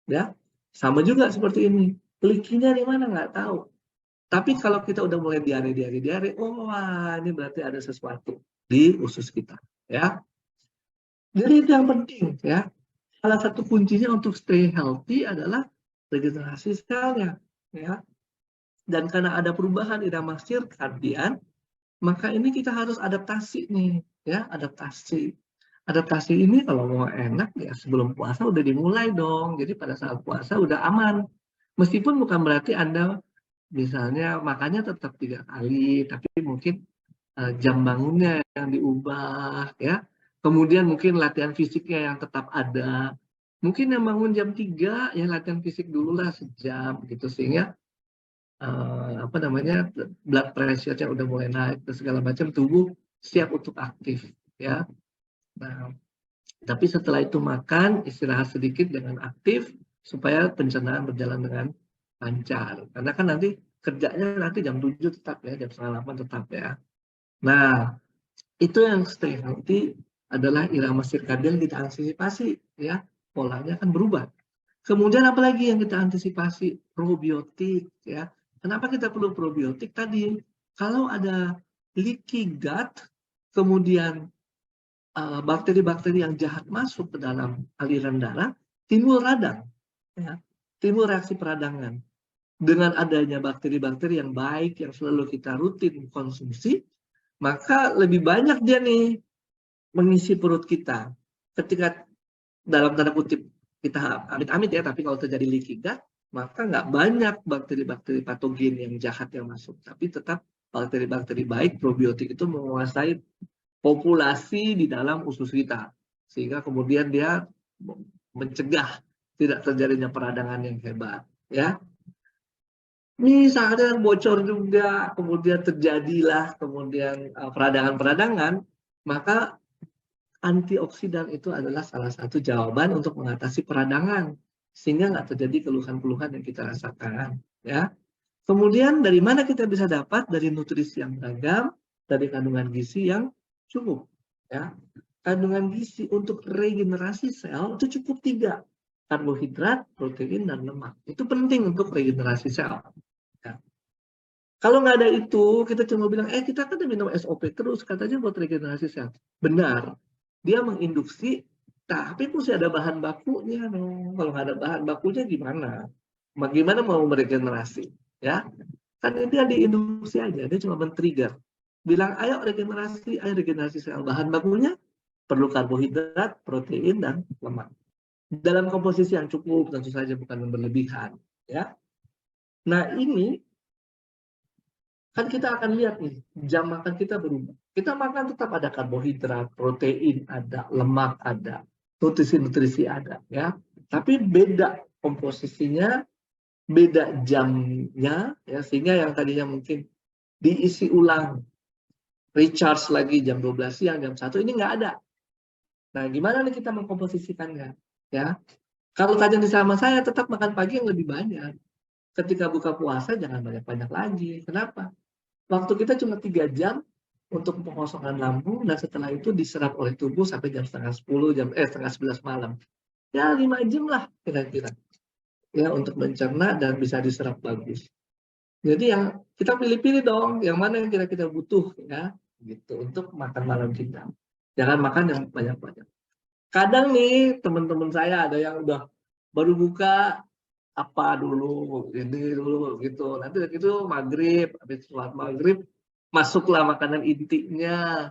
Ya, sama juga seperti ini. Leaky-nya di mana nggak tahu. Tapi kalau kita udah mulai diare, oh wah, ini berarti ada sesuatu di usus kita. Ya, jadi itu yang penting ya. Salah satu kuncinya untuk stay healthy adalah regenerasi selnya, ya. Dan karena ada perubahan irama sirkadian, maka ini kita harus adaptasi nih, ya, adaptasi. Adaptasi ini kalau mau enak ya sebelum puasa udah dimulai dong. Jadi pada saat puasa udah aman. Meskipun bukan berarti Anda misalnya makannya tetap 3 kali, tapi mungkin jam bangunnya yang diubah, ya. Kemudian mungkin latihan fisiknya yang tetap ada. Mungkin yang bangun jam 3, ya latihan fisik dulu lah sejam, gitu. Sehingga, blood pressure-nya udah mulai naik, dan segala macam, tubuh siap untuk aktif, ya. Nah, tapi setelah itu makan, istirahat sedikit dengan aktif, supaya pencernaan berjalan dengan lancar. Karena kan nanti kerjanya nanti jam 7 tetap ya, jam 7:30 tetap ya. Nah, itu yang stay healthy adalah irama sirkadian kita antisipasi, ya, polanya akan berubah. Kemudian apalagi yang kita antisipasi? Probiotik, ya. Kenapa kita perlu probiotik tadi? Kalau ada leaky gut, kemudian bakteri-bakteri yang jahat masuk ke dalam aliran darah, timbul radang, ya. Timbul reaksi peradangan. Dengan adanya bakteri-bakteri yang baik yang selalu kita rutin konsumsi, maka lebih banyak dia nih mengisi perut kita. Ketika dalam tanda kutip kita amit-amit ya, tapi kalau terjadi leaky gut, maka nggak banyak bakteri-bakteri patogen yang jahat yang masuk. Tapi tetap bakteri-bakteri baik, probiotik itu menguasai populasi di dalam usus kita. Sehingga kemudian dia mencegah tidak terjadinya peradangan yang hebat. Ya. Misalnya bocor juga, kemudian terjadilah kemudian peradangan-peradangan, maka antioksidan itu adalah salah satu jawaban untuk mengatasi peradangan, sehingga nggak terjadi keluhan-keluhan yang kita rasakan. Ya. Kemudian dari mana kita bisa dapat? Dari nutrisi yang beragam, dari kandungan gizi yang cukup. Ya. Kandungan gizi untuk regenerasi sel itu cukup 3. Karbohidrat, protein, dan lemak. Itu penting untuk regenerasi sel. Ya. Kalau nggak ada itu, kita cuma bilang, kita kan minum SOP terus, katanya buat regenerasi sel. Benar, dia menginduksi, tapi mesti ada bahan bakunya dong. Kalau nggak ada bahan bakunya gimana? Bagaimana mau meregenerasi? Ya, kan dia diinduksi aja, dia cuma men-trigger. Bilang, ayo regenerasi sel. Bahan bakunya perlu karbohidrat, protein, dan lemak. Dalam komposisi yang cukup, tentu saja bukan yang berlebihan. Ya. Nah ini, kan kita akan lihat nih, jam makan kita berubah. Kita makan tetap ada karbohidrat, protein ada, lemak ada, nutrisi-nutrisi ada, ya. Tapi beda komposisinya, beda jamnya, ya. Sehingga yang tadinya mungkin diisi ulang, recharge lagi jam 12 siang, jam 1, ini nggak ada. Nah, gimana nih kita mengkomposisikannya, ya? Kalau kajian sama saya, tetap makan pagi yang lebih banyak. Ketika buka puasa, jangan banyak-banyak lagi. Kenapa? Waktu kita cuma 3 jam untuk pengosongan lambung, dan setelah itu diserap oleh tubuh sampai jam setengah 11 malam. Ya 5 jam lah kira-kira. Ya, untuk mencerna dan bisa diserap bagus. Jadi yang kita pilih-pilih dong, yang mana yang kira-kira butuh, ya, gitu, untuk makan malam kita. Jangan makan yang banyak-banyak. Kadang nih teman-teman saya ada yang udah baru buka apa dulu, ini dulu gitu. Nanti itu maghrib, habis sholat maghrib masuklah makanan intinya.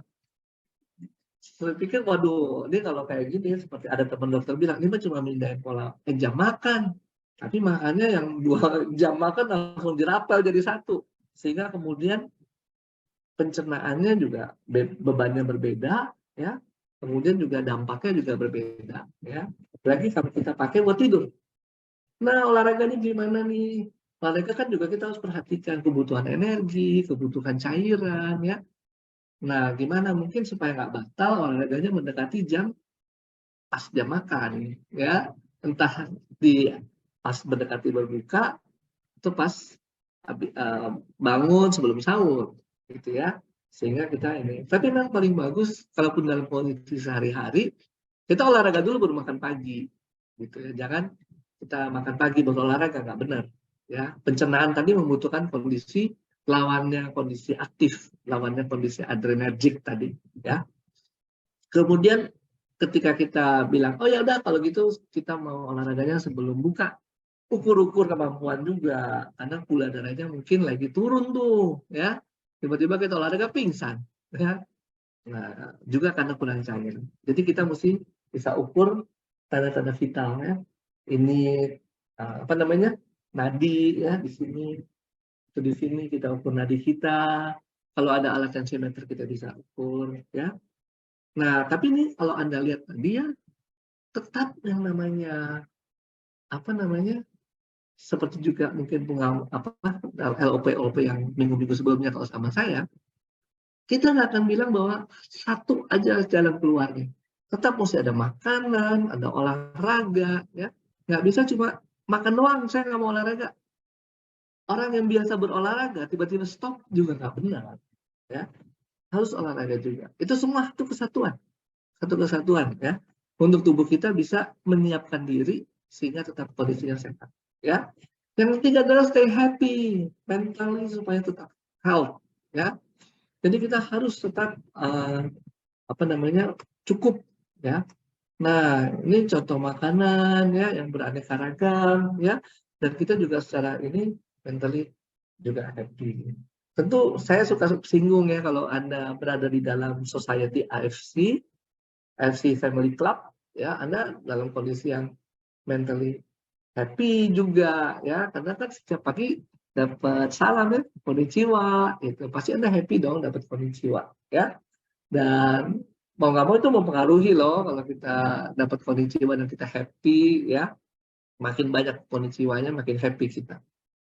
Saya pikir, waduh, ini kalau kayak gini seperti ada teman dokter bilang, ini mah cuma mindahin pola jam makan, tapi makannya yang 2 jam makan langsung dirapel jadi 1, sehingga kemudian pencernaannya juga bebannya berbeda, ya. Kemudian juga dampaknya juga berbeda, ya. Apalagi kalau kita pakai buat tidur. Nah, olahraganya gimana nih? Olahraga kan juga kita harus perhatikan kebutuhan energi, kebutuhan cairan, ya. Nah, gimana mungkin supaya nggak batal olahraganya mendekati jam pas jam makan, ya. Entah di pas mendekati berbuka itu pas bangun sebelum sahur, gitu ya. Sehingga kita ini. Tapi memang paling bagus kalaupun dalam kondisi sehari-hari kita olahraga dulu baru makan pagi, gitu ya. Jangan kita makan pagi baru olahraga, nggak benar. Ya, pencernaan tadi membutuhkan kondisi lawannya kondisi aktif, lawannya kondisi adrenergik tadi, ya. Kemudian ketika kita bilang, oh ya udah kalau gitu kita mau olahraganya sebelum buka, ukur-ukur kemampuan juga, karena gula darahnya mungkin lagi turun tuh, ya. Tiba-tiba kita olahraga pingsan, ya. Nah, juga karena kurang cair. Jadi kita mesti bisa ukur tanda-tanda vitalnya. Ini apa namanya? Nadi, ya, di sini. Itu di sini kita ukur nadi kita. Kalau ada alat tensiometer kita bisa ukur, ya. Nah, tapi ini kalau Anda lihat tadi ya, tetap yang namanya apa namanya? Seperti juga mungkin LOP yang minggu-minggu sebelumnya kalau sama saya, kita nggak akan bilang bahwa satu aja jalan keluarnya. Tetap mesti ada makanan, ada olahraga, ya. Nggak bisa cuma makan doang, saya nggak mau olahraga. Orang yang biasa berolahraga tiba-tiba stop juga nggak benar, ya. Harus olahraga juga. Itu semua itu kesatuan, satu kesatuan, ya. Untuk tubuh kita bisa menyiapkan diri sehingga tetap kondisinya sehat, ya. Yang ketiga adalah stay happy, mentally supaya tetap health, ya. Jadi kita harus tetap apa namanya cukup, ya. Nah, ini contoh makanan ya yang beraneka ragam, ya. Dan kita juga secara ini mentally juga happy. Tentu saya suka singgung ya kalau Anda berada di dalam society AFC Family Club, ya Anda dalam kondisi yang mentally happy juga, ya karena kan setiap pagi dapat salam ya, konnichiwa, itu pasti Anda happy dong dapat konnichiwa, ya. Dan mau nggak mau itu mempengaruhi loh kalau kita dapat konnichiwa dan kita happy, ya. Makin banyak konnichiwanya makin happy kita.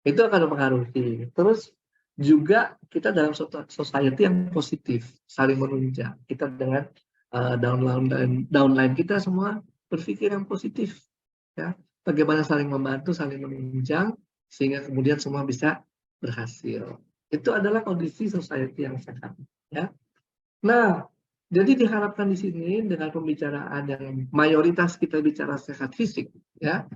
Itu akan mempengaruhi. Terus juga kita dalam society yang positif, saling menunjang. Kita dengan downline kita semua berpikir yang positif, ya. Bagaimana saling membantu, saling menunjang, sehingga kemudian semua bisa berhasil. Itu adalah kondisi society yang sehat, ya. Nah, jadi diharapkan di sini dengan pembicaraan yang mayoritas kita bicara sehat fisik, ya.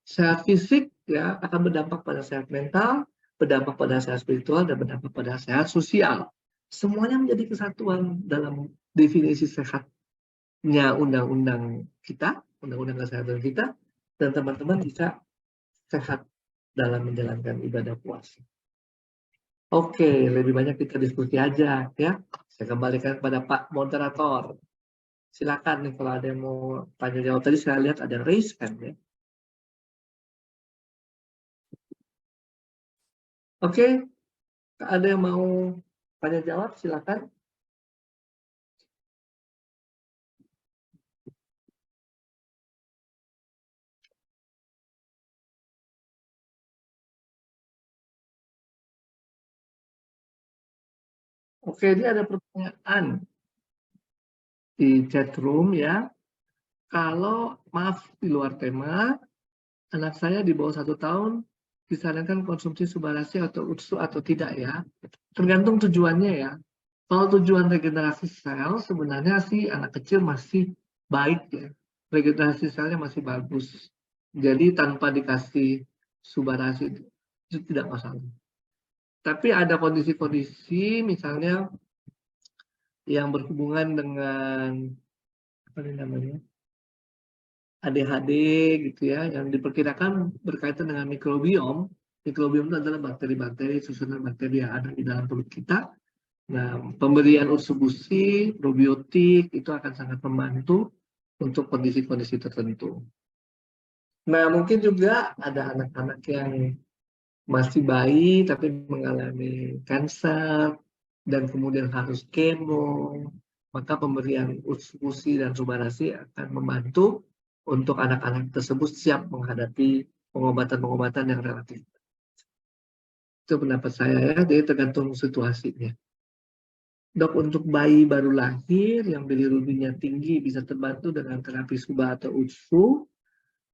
Sehat fisik ya akan berdampak pada sehat mental, berdampak pada sehat spiritual, dan berdampak pada sehat sosial. Semuanya menjadi kesatuan dalam definisi sehatnya undang-undang kita, undang-undang kesehatan kita, dan teman-teman bisa sehat dalam menjalankan ibadah puasa. Oke, lebih banyak kita diskusi aja ya. Saya kembalikan kepada Pak Moderator. Silakan nih kalau ada yang mau tanya jawab. Tadi saya lihat ada raise hand ya. Oke, ada yang mau tanya jawab silakan. Oke, ini ada pertanyaan di chat room ya. Kalau maaf di luar tema, anak saya di bawah 1 tahun disarankan konsumsi Subarasi atau UTSU atau tidak ya? Tergantung tujuannya ya. Kalau tujuan regenerasi sel sebenarnya sih anak kecil masih baik ya. Regenerasi selnya masih bagus. Jadi tanpa dikasih Subarasi itu tidak masalah. Tapi ada kondisi-kondisi misalnya yang berhubungan dengan apa namanya ADHD gitu ya, yang diperkirakan berkaitan dengan mikrobiom. Mikrobiom itu adalah bakteri-bakteri, susunan bakteri yang ada di dalam perut kita. Nah, pemberian ursubusi, probiotik itu akan sangat membantu untuk kondisi-kondisi tertentu. Nah, mungkin juga ada anak-anak yang masih bayi tapi mengalami kanker dan kemudian harus kemo, maka pemberian usukusi dan subarasi akan membantu untuk anak-anak tersebut siap menghadapi pengobatan-pengobatan yang relatif. Itu pendapat saya ya, jadi tergantung situasinya. Dok, untuk bayi baru lahir yang bilirubinnya tinggi bisa terbantu dengan terapi suba atau USU.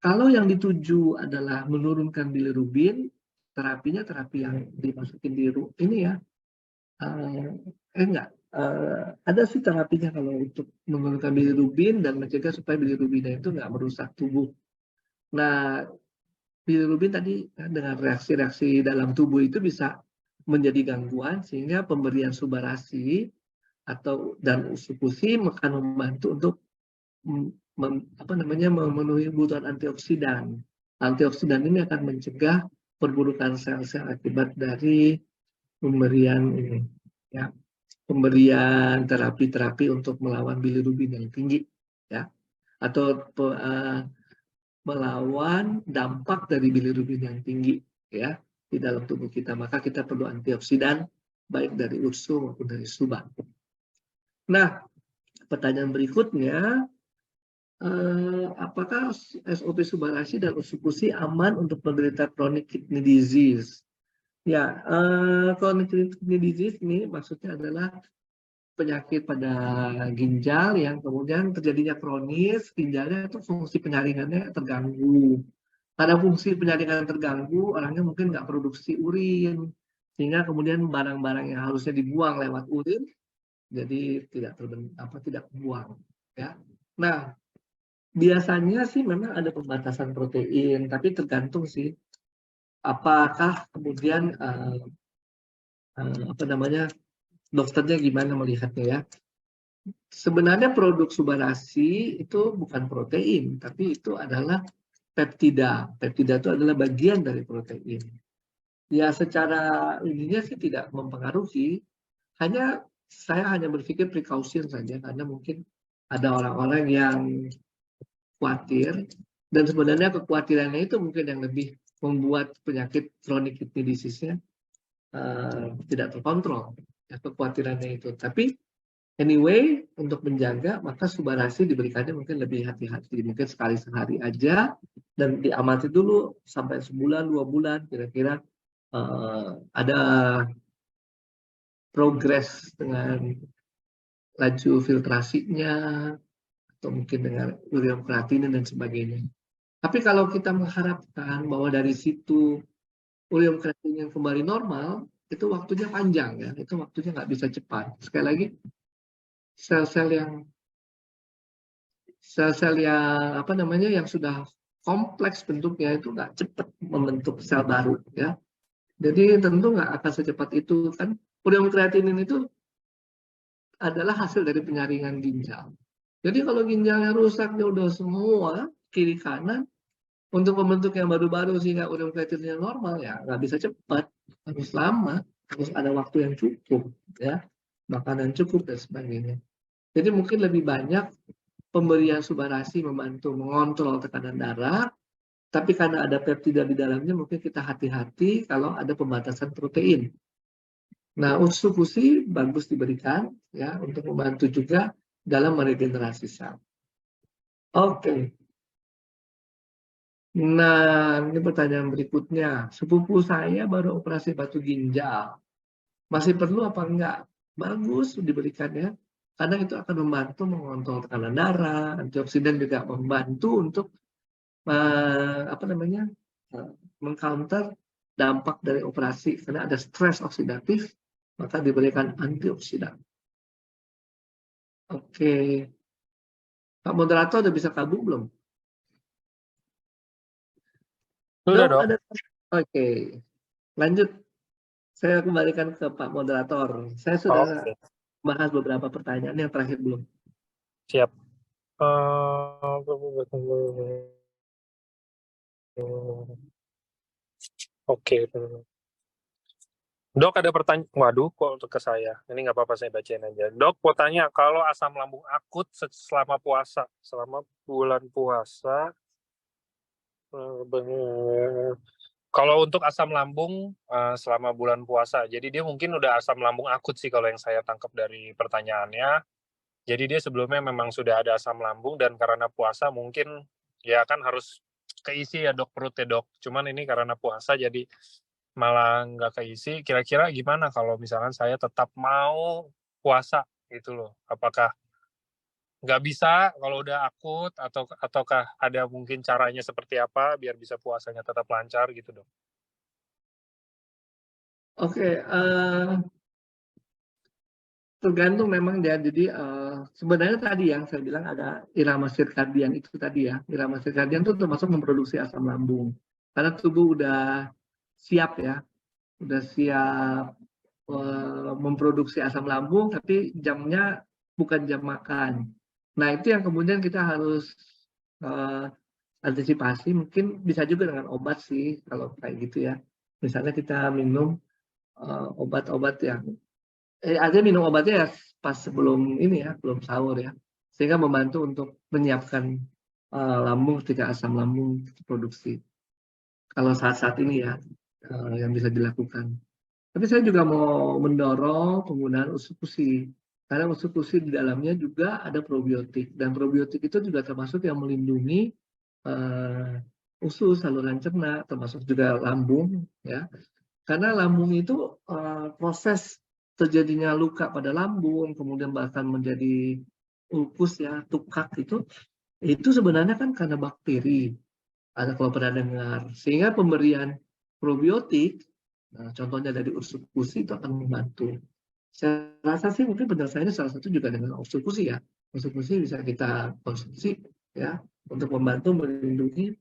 Kalau yang dituju adalah menurunkan bilirubin, terapinya terapi yang dimasukin di ini ya, enggak, ada sih terapinya kalau untuk menurunkan bilirubin dan mencegah supaya bilirubinnya itu nggak merusak tubuh. Nah, bilirubin tadi dengan reaksi-reaksi dalam tubuh itu bisa menjadi gangguan sehingga pemberian subarasi atau dan usukusi akan membantu untuk memenuhi kebutuhan antioksidan. Antioksidan ini akan mencegah perburukan sel-sel akibat dari pemberian ini, ya, pemberian terapi-terapi untuk melawan bilirubin yang tinggi, ya, atau melawan dampak dari bilirubin yang tinggi, ya, di dalam tubuh kita. Maka kita perlu antioksidan baik dari USU maupun dari SUBA. Nah, pertanyaan berikutnya, apakah SOP subarasi dan usukusi aman untuk penderita chronic kidney disease? Ya, chronic kidney disease ini maksudnya adalah penyakit pada ginjal yang kemudian terjadinya kronis, ginjalnya itu fungsi penyaringannya terganggu. Karena fungsi penyaringan terganggu, orangnya mungkin nggak produksi urin, sehingga kemudian barang-barang yang harusnya dibuang lewat urin jadi tidak tidak buang, ya. Nah, biasanya sih memang ada pembatasan protein, tapi tergantung sih apakah kemudian dokternya gimana melihatnya ya. Sebenarnya produk subarasi itu bukan protein, tapi itu adalah peptida. Peptida itu adalah bagian dari protein. Ya secara ininya sih tidak mempengaruhi, saya hanya berpikir precaution saja karena mungkin ada orang-orang yang khawatir dan sebenarnya kekhawatirannya itu mungkin yang lebih membuat penyakit chronic kidney disease-nya tidak terkontrol, ya, kekhawatirannya itu. Tapi anyway, untuk menjaga maka subarasi diberikannya mungkin lebih hati-hati, mungkin sekali sehari aja dan diamati dulu sampai sebulan 2 bulan kira-kira ada progres dengan laju filtrasinya atau mungkin dengan urium kreatinin dan sebagainya. Tapi kalau kita mengharapkan bahwa dari situ urium kreatinin kembali normal, itu waktunya panjang ya, itu waktunya nggak bisa cepat. Sekali lagi, sel-sel yang yang sudah kompleks bentuknya itu nggak cepat membentuk sel baru ya. Jadi tentu nggak akan secepat itu kan. Urium kreatinin itu adalah hasil dari penyaringan ginjal. Jadi kalau ginjalnya rusak, dia udah semua kiri kanan, untuk membentuk yang baru-baru sehingga urium kreatininnya normal ya nggak bisa cepat, harus lama, harus ada waktu yang cukup, ya, makanan cukup dan sebagainya. Jadi mungkin lebih banyak pemberian subarasi membantu mengontrol tekanan darah, tapi karena ada peptida di dalamnya mungkin kita hati-hati kalau ada pembatasan protein. Nah, usukusi bagus diberikan ya untuk membantu juga dalam meregenerasi sel. Oke. Nah, ini pertanyaan berikutnya. Sepupu saya baru operasi batu ginjal. Masih perlu apa enggak? Bagus diberikannya. Karena itu akan membantu mengontrol tekanan darah, antioksidan juga membantu untuk mengcounter dampak dari operasi karena ada stres oksidatif, maka diberikan antioksidan. Oke. Pak moderator udah bisa kabung belum? Sudah, Dok. Oke. Lanjut. Saya kembalikan ke Pak moderator. Saya sudah bahas beberapa pertanyaan yang terakhir belum. Siap. Oke. Dok, ada pertanyaan. Waduh, kok untuk ke saya. Ini nggak apa-apa, saya bacain aja. Dok, mau tanya, kalau asam lambung akut selama puasa, selama bulan puasa, Kalau untuk asam lambung selama bulan puasa, jadi dia mungkin udah asam lambung akut sih kalau yang saya tangkap dari pertanyaannya. Jadi dia sebelumnya memang sudah ada asam lambung dan karena puasa mungkin ya kan harus keisi ya dok perutnya dok. Cuman ini karena puasa jadi malah nggak keisi. Kira-kira gimana kalau misalkan saya tetap mau puasa gitu loh? Apakah nggak bisa kalau udah akut ataukah ada mungkin caranya seperti apa biar bisa puasanya tetap lancar gitu dok? Oke, tergantung memang ya. Jadi sebenarnya tadi yang saya bilang ada irama sirkadian itu tadi ya. Irama sirkadian itu termasuk memproduksi asam lambung. Karena tubuh udah siap ya, udah siap memproduksi asam lambung, tapi jamnya bukan jam makan. Nah itu yang kemudian kita harus antisipasi. Mungkin bisa juga dengan obat sih kalau kayak gitu ya. Misalnya kita minum obat-obat yang artinya minum obatnya ya pas sebelum ini ya, belum sahur ya, sehingga membantu untuk menyiapkan lambung ketika asam lambung produksi. Kalau saat-saat ini ya yang bisa dilakukan. Tapi saya juga mau mendorong penggunaan usukusi, karena usukusi di dalamnya juga ada probiotik, dan probiotik itu juga termasuk yang melindungi usus, saluran cerna, termasuk juga lambung ya. Karena lambung itu proses terjadinya luka pada lambung, kemudian bahkan menjadi ulkus ya, tukak itu sebenarnya kan karena bakteri. Ada kalau pernah dengar. Sehingga pemberian probiotik, nah, contohnya dari usukusi itu akan membantu. Saya rasa sih mungkin penyelesaiannya salah satu juga dengan usukusi ya. Usukusi bisa kita konsumsi ya untuk membantu melindungi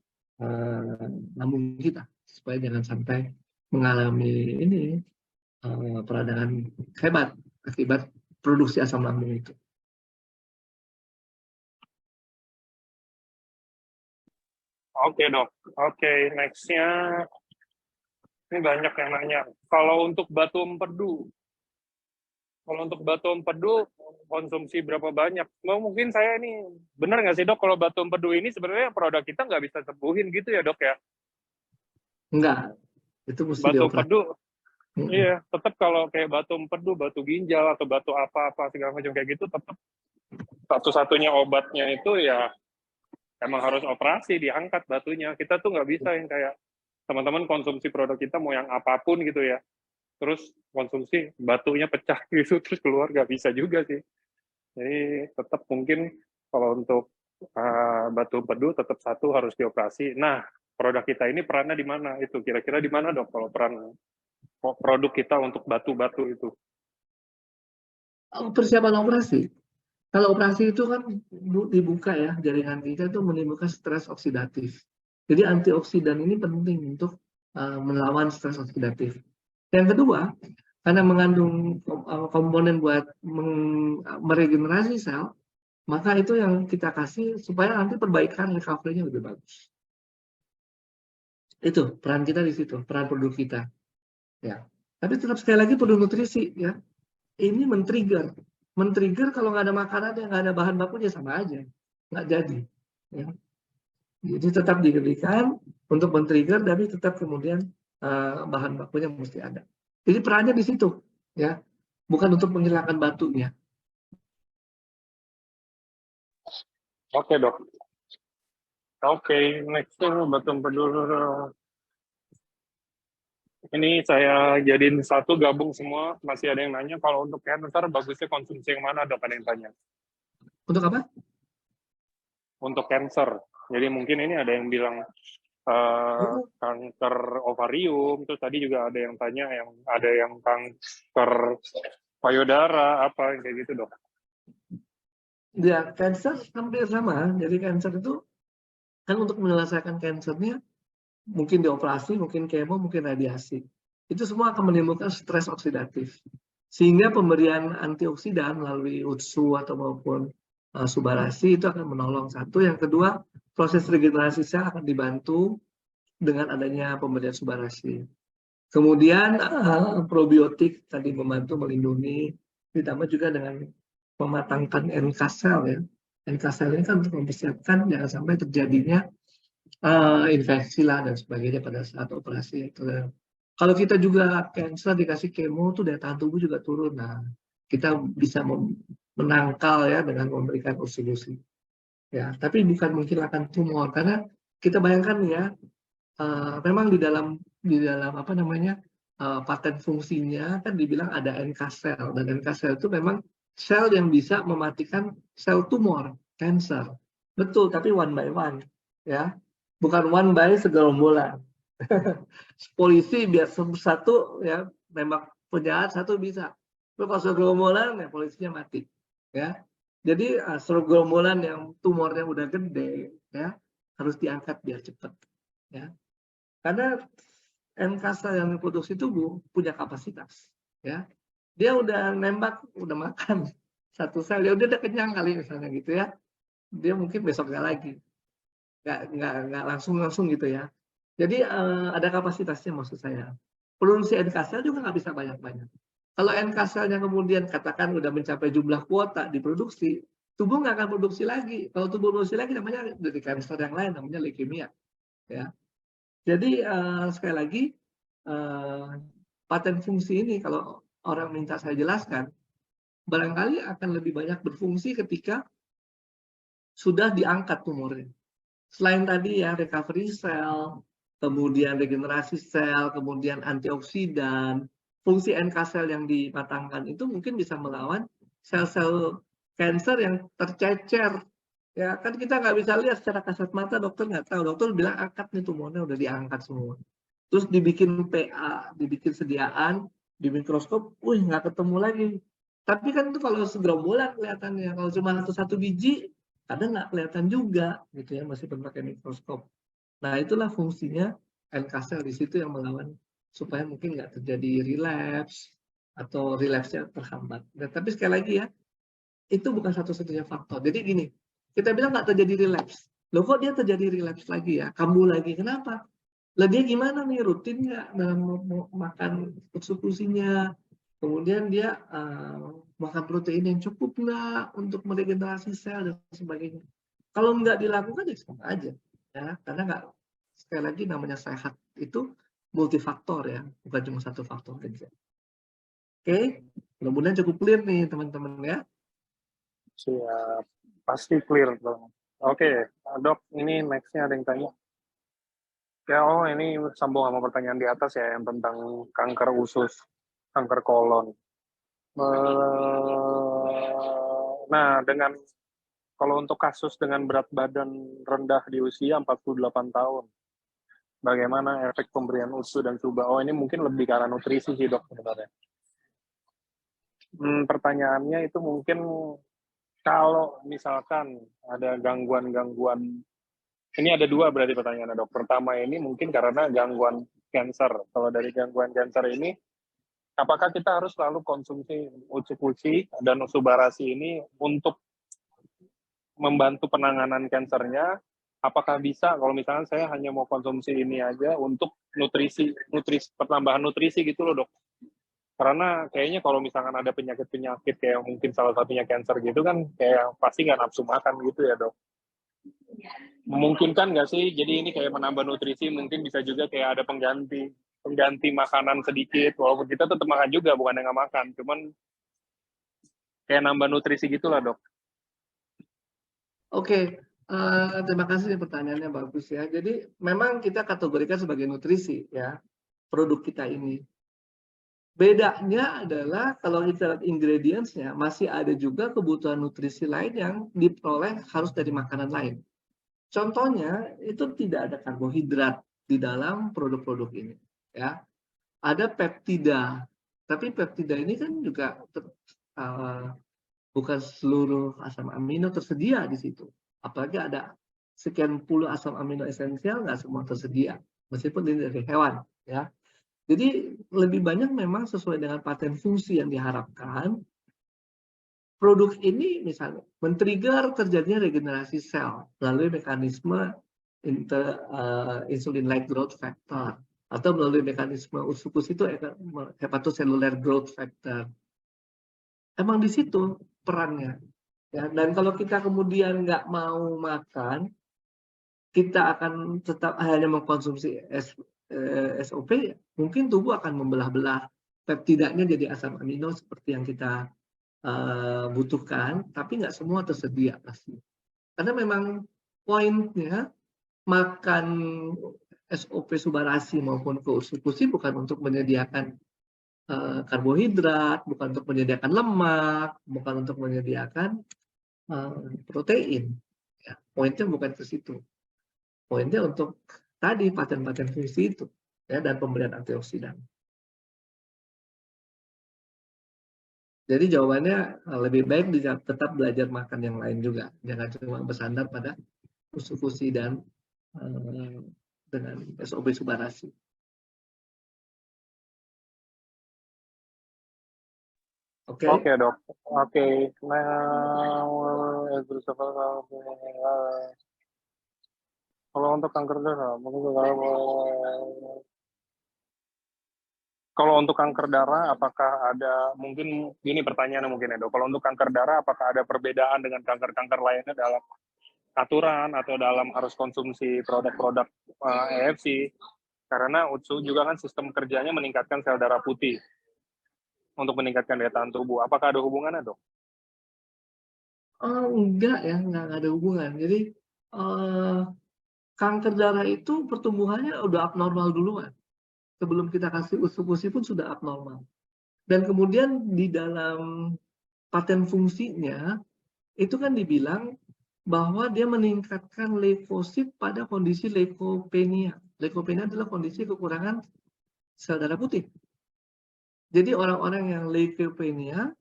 lambung kita supaya jangan sampai mengalami ini peradangan hebat akibat produksi asam lambung itu. Oke dok, oke nextnya ini banyak yang nanya. Kalau untuk batu empedu konsumsi berapa banyak? Mungkin saya ini benar nggak sih dok kalau batu empedu ini sebenarnya produk kita nggak bisa sembuhin gitu ya dok ya? Enggak, itu mesti Batu dioperasi. empedu, iya tetap kalau kayak batu empedu, batu ginjal atau batu apa-apa segala macam kayak gitu tetap satu-satunya obatnya itu ya emang harus operasi diangkat batunya. Kita tuh nggak bisa yang kayak teman-teman konsumsi produk kita mau yang apapun gitu ya. Terus konsumsi batunya pecah gitu terus keluar nggak bisa juga sih. Jadi tetap mungkin kalau untuk batu empedu tetap satu harus dioperasi. Nah produk kita ini perannya di mana itu? Kira-kira di mana dok kalau peran produk kita untuk batu-batu itu? Persiapan operasi. Kalau operasi itu kan dibuka ya, jaringan kita itu menimbulkan stres oksidatif. Jadi antioksidan ini penting untuk melawan stres oksidatif. Yang kedua, karena mengandung komponen buat meregenerasi sel, maka itu yang kita kasih supaya nanti perbaikan recovery-nya lebih bagus. Itu peran kita di situ, peran produk kita. Ya. Tapi tetap sekali lagi perlu nutrisi ya. Ini men-trigger kalau nggak ada makanan yang nggak ada bahan bakunya sama aja, nggak jadi. Ya. Jadi tetap diberikan untuk men-trigger, tapi tetap kemudian bahan bakunya mesti ada. Jadi perannya di situ, ya, bukan untuk menghilangkan batunya. Oke dok. Oke, nextnya batu empedu. Ini saya jadiin satu gabung semua. Masih ada yang nanya kalau untuk cancer bagusnya konsumsi yang mana dok? Ada yang tanya. Untuk apa? Untuk cancer. Jadi mungkin ini ada yang bilang kanker ovarium. Terus tadi juga ada yang tanya ada yang kanker payudara apa kayak gitu dok. Ya, cancer hampir sama. Jadi cancer itu kan untuk menyelesaikan cancernya mungkin dioperasi, mungkin kemo, mungkin radiasi. Itu semua akan menimbulkan stres oksidatif. Sehingga pemberian antioksidan melalui UTSU atau maupun subarasi itu akan menolong. Satu, yang kedua, proses regenerasi sel akan dibantu dengan adanya pemberian subarasi. Kemudian probiotik tadi membantu melindungi, ditambah juga dengan mematangkan NK sel ya. NK sel ini kan untuk mempersiapkan jangan sampai terjadinya infeksi lah dan sebagainya pada saat operasi itu. Kalau kita juga cancer dikasih kemo tuh daya tahan tubuh juga turun. Nah, kita bisa menangkal ya dengan memberikan usi-usi. Ya, tapi bukan menghilangkan tumor karena kita bayangkan ya, memang di dalam apa namanya paten fungsinya kan dibilang ada NK cell dan NK cell itu memang sel yang bisa mematikan sel tumor, cancer. Betul, tapi one by one ya. Bukan one by segerombolan. Polisi biar satu ya nembak penjahat satu bisa. Tapi kalau segerombolan ya polisinya mati. Ya. Jadi segerombolan yang tumornya udah gede ya harus diangkat biar cepat. Ya. Karena NK sel yang diproduksi tubuh punya kapasitas. Ya. Dia udah nembak, udah makan satu sel, ya udah kenyang kali misalnya gitu ya. Dia mungkin besoknya lagi. Nggak langsung gitu ya. Jadi ada kapasitasnya maksud saya. Produksi NK sel juga nggak bisa banyak-banyak. Kalau NK selnya kemudian katakan udah mencapai jumlah kuota diproduksi, tubuh nggak akan produksi lagi. Kalau tubuh produksi lagi namanya dari kanker yang lain, namanya leukemia. Ya. Jadi sekali lagi paten fungsi ini kalau orang minta saya jelaskan, barangkali akan lebih banyak berfungsi ketika sudah diangkat tumornya. Selain tadi ya recovery cell, kemudian regenerasi sel, kemudian antioksidan, fungsi NK sel yang dimatangkan itu mungkin bisa melawan sel-sel kanker yang tercecer. Ya kan kita nggak bisa lihat secara kasat mata, dokter nggak tahu. Dokter bilang angkat nih tumornya udah diangkat semua. Terus dibikin PA, dibikin sediaan, di mikroskop, nggak ketemu lagi. Tapi kan itu kalau segerombolan kelihatannya, kalau cuma satu biji, kadang nggak kelihatan juga gitu ya, masih pakai mikroskop. Nah itulah fungsinya NK sel di situ yang melawan supaya mungkin nggak terjadi relapse atau relapse-nya terhambat. Nah, tapi sekali lagi ya, itu bukan satu-satunya faktor. Jadi gini, kita bilang nggak terjadi relapse. Loh kok dia terjadi relapse lagi ya, kambuh lagi, kenapa? Lah dia gimana nih, rutin nggak dalam makan substitusinya? Kemudian dia makan protein yang cukup nggak untuk meregenerasi sel dan sebagainya. Kalau nggak dilakukan ya sama aja, ya karena nggak, sekali lagi namanya sehat itu multifaktor ya, bukan cuma satu faktor aja. Oke, mudah-mudahan cukup clear nih teman-teman ya. Siap, pasti clear dong. Oke, dok, ini next-nya ada yang tanya. Ya, ini sambung sama pertanyaan di atas ya, yang tentang kanker usus, kanker kolon. Nah, kalau untuk kasus dengan berat badan rendah di usia 48 tahun, bagaimana efek pemberian usus dan suba? Ini mungkin lebih ke arah nutrisi sih dok sebenarnya. Pertanyaannya itu mungkin kalau misalkan ada gangguan-gangguan, ini ada dua berarti pertanyaannya dok. Pertama ini mungkin karena gangguan cancer. Kalau dari gangguan cancer ini, apakah kita harus selalu konsumsi uci dan usubarasi ini untuk membantu penanganan kansernya? Apakah bisa kalau misalnya saya hanya mau konsumsi ini aja untuk nutrisi pertambahan nutrisi gitu loh dok? Karena kayaknya kalau misalkan ada penyakit-penyakit kayak mungkin salah satunya cancer gitu kan, kayak pasti nggak nafsu makan gitu ya dok. Memungkinkan nggak sih? Jadi ini kayak menambah nutrisi, mungkin bisa juga kayak ada pengganti makanan sedikit, walaupun kita tetap makan juga, bukan yang nggak makan, cuman kayak nambah nutrisi gitulah dok. Oke, terima kasih pertanyaannya bagus ya. Jadi memang kita kategorikan sebagai nutrisi ya produk kita ini. Bedanya adalah kalau kita lihat ingredients-nya masih ada juga kebutuhan nutrisi lain yang diperoleh harus dari makanan lain. Contohnya itu tidak ada karbohidrat di dalam produk-produk ini ya. Ada peptida, tapi peptida ini kan juga bukan seluruh asam amino tersedia di situ. Apalagi ada sekian puluh asam amino esensial, nggak semua tersedia, meskipun ini dari hewan ya. Jadi lebih banyak memang sesuai dengan paten fungsi yang diharapkan. Produk ini misalnya men-trigger terjadinya regenerasi sel melalui mekanisme insulin-like growth factor atau melalui mekanisme usus itu hepatocellular growth factor. Emang di situ perannya. Ya, dan kalau kita kemudian nggak mau makan, kita akan tetap hanya mengkonsumsi SOP, mungkin tubuh akan membelah-belah peptidanya jadi asam amino seperti yang kita butuhkan, tapi nggak semua tersedia pasti. Karena memang poinnya makan SOP Subarasi maupun Ursukusi bukan untuk menyediakan karbohidrat, bukan untuk menyediakan lemak, bukan untuk menyediakan protein. Ya, poinnya bukan ke situ. Poinnya untuk tadi paten-paten fungsi itu, ya, dan pemberian antioksidan. Jadi jawabannya lebih baik tetap belajar makan yang lain juga, jangan cuma bersandar pada Ursukusi dan dengan SOP Subarasi. Oke. Oke, Dok. Oke. Kalau untuk kanker darah, kalau untuk kanker darah, apakah ada, mungkin gini pertanyaannya mungkin ya, Dok. Kalau untuk kanker darah, apakah ada perbedaan dengan kanker-kanker lainnya dalam aturan atau dalam harus konsumsi produk-produk EFC? Karena UTSU juga kan sistem kerjanya meningkatkan sel darah putih untuk meningkatkan daya tahan tubuh. Apakah ada hubungannya, Dok? Enggak ya, enggak ada hubungan. Jadi kanker darah itu pertumbuhannya udah abnormal duluan. Sebelum kita kasih Ursukusi pun sudah abnormal. Dan kemudian di dalam paten fungsinya, itu kan dibilang bahwa dia meningkatkan leukosit pada kondisi leukopenia. Leukopenia adalah kondisi kekurangan sel darah putih. Jadi orang-orang yang leukopenia,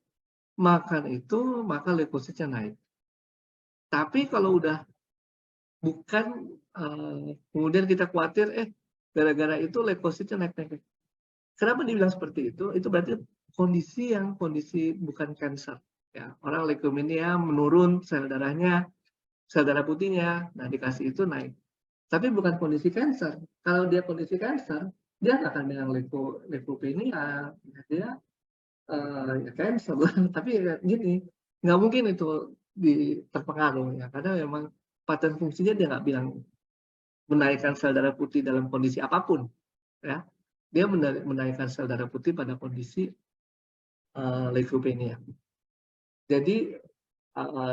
makan itu, maka leukositnya naik. Tapi kalau udah bukan, kemudian kita khawatir, gara-gara itu leukositnya naik-naik. Kenapa dibilang seperti itu? Itu berarti kondisi bukan kanker. Ya, orang leukemia menurun sel darahnya, sel darah putihnya, nah dikasih itu naik. Tapi bukan kondisi kanker. Kalau dia kondisi kanker, dia nggak akan dengan leukopenia, dia ya kanker. Tapi gini, nggak mungkin itu terpengaruh ya, karena memang paten fungsinya dia nggak bilang menaikkan sel darah putih dalam kondisi apapun, ya. Dia menaikkan sel darah putih pada kondisi leukopenia. Jadi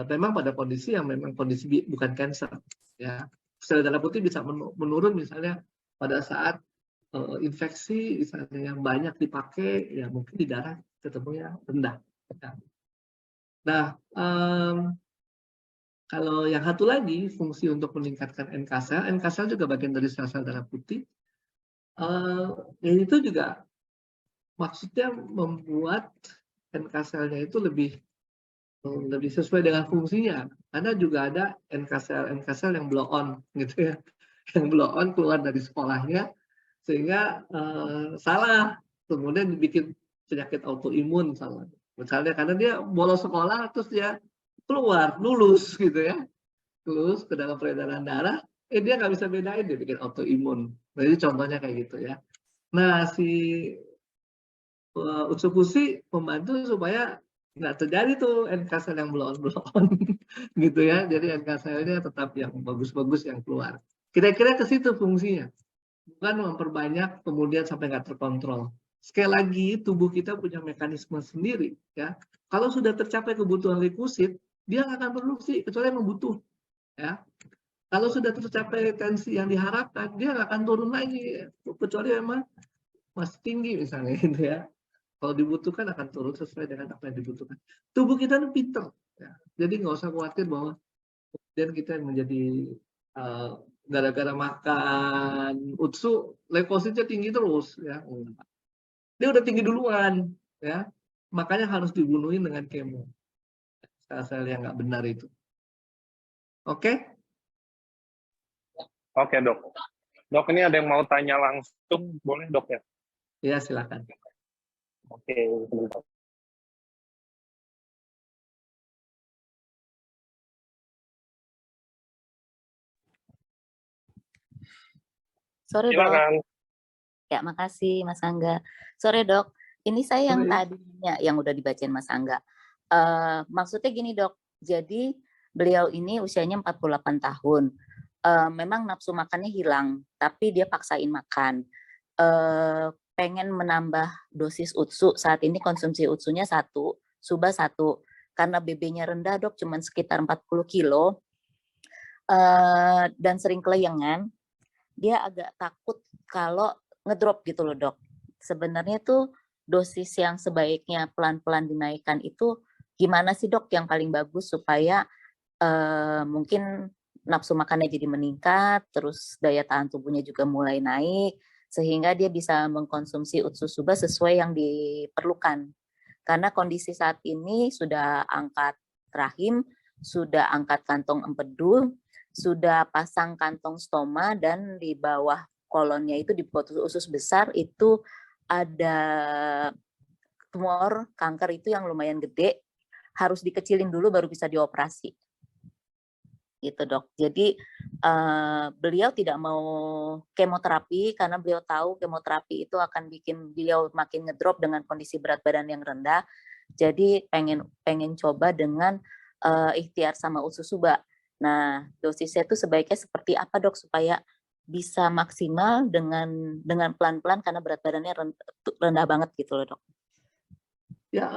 memang pada kondisi yang memang kondisi bukan kanker, ya. Sel darah putih bisa menurun misalnya pada saat infeksi misalnya yang banyak dipakai, ya mungkin di darah ketemunya rendah. Ya. Nah, kalau yang satu lagi fungsi untuk meningkatkan NK sel juga bagian dari sel-sel darah putih. Itu juga maksudnya membuat NK selnya itu lebih sesuai dengan fungsinya, karena juga ada NK sel yang blow on gitu ya, yang blow on keluar dari sekolahnya sehingga salah, kemudian dibikin penyakit autoimun misalnya karena dia bolos sekolah terus dia lulus gitu ya, lulus ke dalam peredaran darah, dia nggak bisa bedain, dia bikin autoimun. Jadi contohnya kayak gitu ya. Nah, si Ursukusi membantu supaya nggak terjadi tuh NK sel yang blow on gitu ya. Jadi NK selnya tetap yang bagus-bagus yang keluar. Kira-kira ke situ fungsinya. Bukan memperbanyak kemudian sampai nggak terkontrol. Sekali lagi, tubuh kita punya mekanisme sendiri, ya. Kalau sudah tercapai kebutuhan leukosit, dia nggak akan produksi kecuali yang butuh, ya. Kalau sudah tercapai tensi yang diharapkan, dia nggak akan turun lagi kecuali memang masih tinggi misalnya, gitu ya. Kalau dibutuhkan akan turun sesuai dengan apa yang dibutuhkan. Tubuh kita itu pinter, ya. Jadi nggak usah khawatir bahwa kemudian kita menjadi gara-gara makan UTSU leukositnya tinggi terus, ya. Dia udah tinggi duluan, ya. Makanya harus dibunuhin dengan kemo. Sel-sel yang nggak benar itu. Oke? Oke, Dok. Dok, ini ada yang mau tanya langsung, boleh, Dok ya? Ya, silakan. Oke, sebentar. Sore, Dok. Ya, makasih Mas Angga. Sore, Dok. Ini saya yang tadinya yang udah dibacain Mas Angga. Maksudnya gini, Dok. Jadi beliau ini usianya 48 tahun. memang nafsu makannya hilang, tapi dia paksain makan. Pengen menambah dosis utsu, saat ini konsumsi utsunya 1, suba 1. Karena BB-nya rendah dok, cuman sekitar 40 kilo, dan sering keleyengan, dia agak takut kalau ngedrop gitu loh dok. Sebenarnya tuh dosis yang sebaiknya pelan-pelan dinaikkan itu gimana sih dok yang paling bagus supaya mungkin nafsu makannya jadi meningkat, terus daya tahan tubuhnya juga mulai naik, sehingga dia bisa mengkonsumsi utsusuba sesuai yang diperlukan. Karena kondisi saat ini sudah angkat rahim, sudah angkat kantong empedu, sudah pasang kantong stoma, dan di bawah kolonnya itu di usus besar itu ada tumor kanker itu yang lumayan gede, harus dikecilin dulu baru bisa dioperasi. Gitu dok. Jadi beliau tidak mau kemoterapi karena beliau tahu kemoterapi itu akan bikin beliau makin ngedrop dengan kondisi berat badan yang rendah. Jadi pengen coba dengan ikhtiar sama utsusuba. Nah, dosisnya itu sebaiknya seperti apa dok supaya bisa maksimal dengan pelan-pelan karena berat badannya rendah banget gitu loh dok. Ya,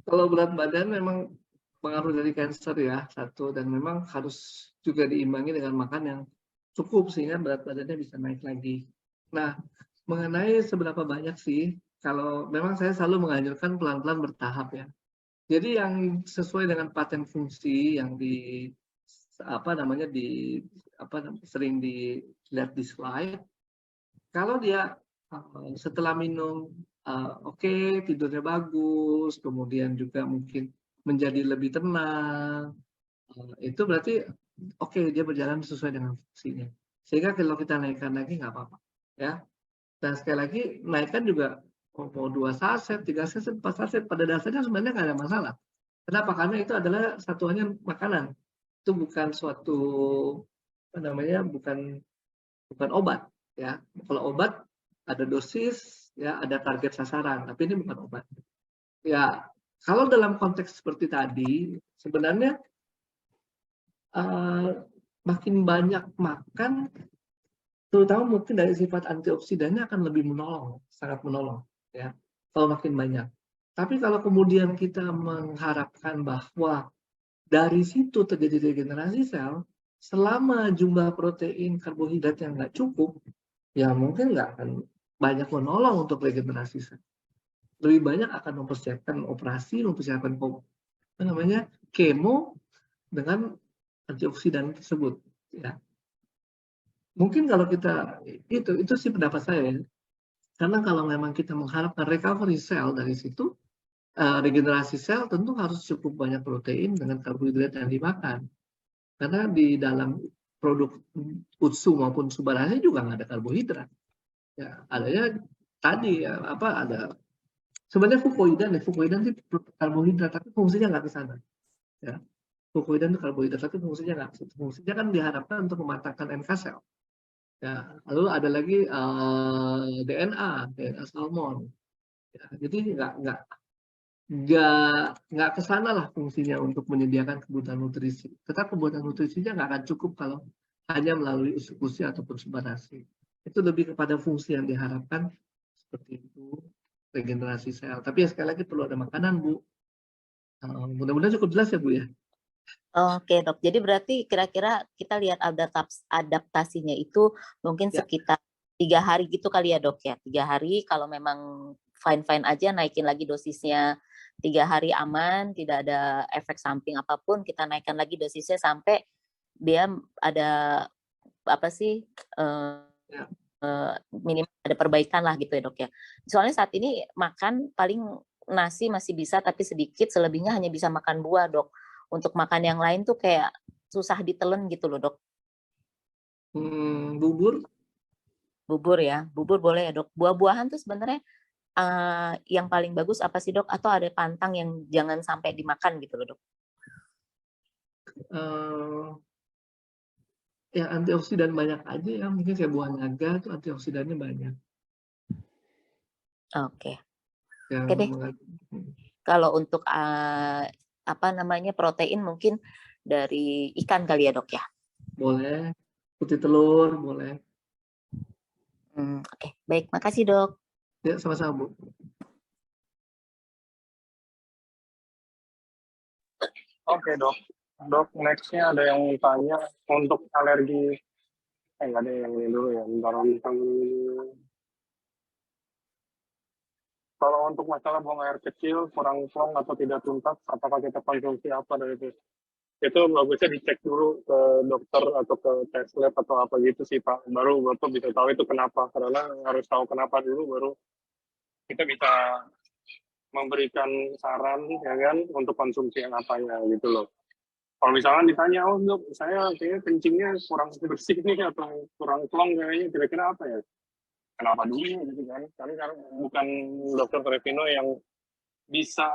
kalau berat badan memang pengaruh dari cancer ya, 1, dan memang harus juga diimbangi dengan makan yang cukup sehingga berat badannya bisa naik lagi. Nah, mengenai seberapa banyak sih, kalau memang saya selalu menganjurkan pelan-pelan bertahap ya. Jadi yang sesuai dengan paten fungsi yang sering dilihat di slide, kalau dia setelah minum oke, tidurnya bagus, kemudian juga mungkin menjadi lebih tenang, itu berarti oke, dia berjalan sesuai dengan fungsinya. Sehingga kalau kita naikkan lagi nggak apa-apa, ya. Dan sekali lagi naikkan juga mau 2 saset, 3 saset, 4 saset, pada dasarnya sebenarnya nggak ada masalah. Kenapa? Karena itu adalah satuannya makanan. Itu bukan suatu bukan obat, ya. Kalau obat ada dosis, ya, ada target sasaran, tapi ini bukan obat. Ya, kalau dalam konteks seperti tadi, sebenarnya makin banyak makan, terutama mungkin dari sifat antioksidannya akan lebih menolong, sangat menolong, ya, kalau makin banyak. Tapi kalau kemudian kita mengharapkan bahwa dari situ terjadi regenerasi sel, selama jumlah protein karbohidrat yang nggak cukup, ya mungkin nggak akan banyak menolong untuk regenerasi sel. Lebih banyak akan mempersiapkan operasi, mempersiapkan kemo dengan antioksidan tersebut. Ya. Mungkin kalau kita itu sih pendapat saya. Ya. Karena kalau memang kita mengharapkan recovery sel dari situ, regenerasi sel tentu harus cukup banyak protein dengan karbohidrat yang dimakan. Karena di dalam produk utsu maupun subarasa juga nggak ada karbohidrat. Ya, adanya tadi ada sebenarnya fukoidan itu karbohidrat tapi fungsinya nggak ke sana. Ya. Fukoidan itu karbohidrat tapi fungsinya nggak ke situ. Fungsinya kan diharapkan untuk mematahkan NK sel. Ya, lalu ada lagi DNA salmon. Ya, jadi nggak ke sana lah fungsinya untuk menyediakan kebutuhan nutrisi. Tetap kebutuhan nutrisinya nggak akan cukup kalau hanya melalui usus ataupun subarasi. Itu lebih kepada fungsi yang diharapkan seperti itu, regenerasi sel. Tapi ya sekali lagi perlu ada makanan, Bu. Mudah-mudahan cukup jelas ya, Bu ya. Oke dok, jadi berarti kira-kira kita lihat adaptasinya itu mungkin sekitar 3 hari gitu kali ya dok ya. 3 hari kalau memang fine-fine aja, naikin lagi dosisnya 3 hari aman, tidak ada efek samping apapun, kita naikkan lagi dosisnya sampai dia ada minimal ada perbaikan lah gitu ya dok ya. Soalnya saat ini makan paling nasi masih bisa tapi sedikit, selebihnya hanya bisa makan buah dok. Untuk makan yang lain tuh kayak susah ditelen gitu loh dok. Bubur ya, bubur boleh ya dok. Buah-buahan tuh sebenarnya yang paling bagus apa sih dok? Atau ada pantang yang jangan sampai dimakan gitu loh dok? Ya antioksidan banyak aja ya, mungkin kayak buah naga tuh antioksidannya banyak. Oke. Oke deh. Kalau untuk protein mungkin dari ikan kali ya dok ya? boleh. Putih telur, boleh. Oke, baik. Makasih, Dok. Ya, sama-sama, Bu. Oke, Dok. Dok, next-nya ada yang tanya untuk alergi. Nggak ada yang ini dulu ya. Bentar, kalau untuk masalah buang air kecil, kurang plong atau tidak tuntas, apakah kita konsumsi apa dari itu? Itu bagusnya dicek dulu ke dokter atau ke tes lab atau apa gitu sih Pak. Baru Bapak bisa tahu itu kenapa. Karena harus tahu kenapa dulu, baru kita bisa memberikan saran ya kan untuk konsumsi yang apanya gitu loh. Kalau misalnya ditanya, oh dok, saya kayaknya kencingnya kurang bersih nih atau kurang plong kayaknya, kira-kira apa ya? Kenapa dulu gitu kan? Karena bukan dokter Trevino yang bisa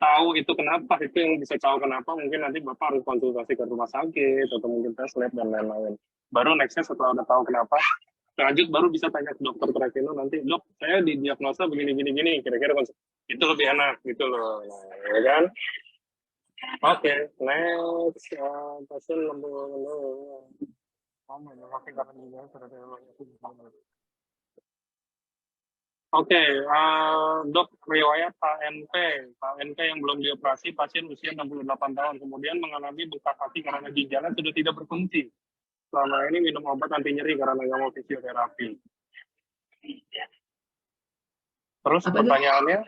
tahu itu kenapa, itu yang bisa tahu kenapa mungkin nanti Bapak harus konsultasi ke rumah sakit atau mungkin tes lab dan lain-lain. Baru nextnya setelah udah tahu kenapa, lanjut baru bisa tanya ke dokter Trevino nanti, dok saya didiagnosa begini, kira-kira itu lebih enak gitu loh, nah, ya kan? Oke, next pasien Oke, dok, riwayat PNP yang belum dioperasi, pasien usia 68 tahun, kemudian mengalami bengkak hati karena ginjalnya sudah tidak berfungsi. Selama ini minum obat anti nyeri karena nggak mau fisioterapi. Terus Apa pertanyaannya?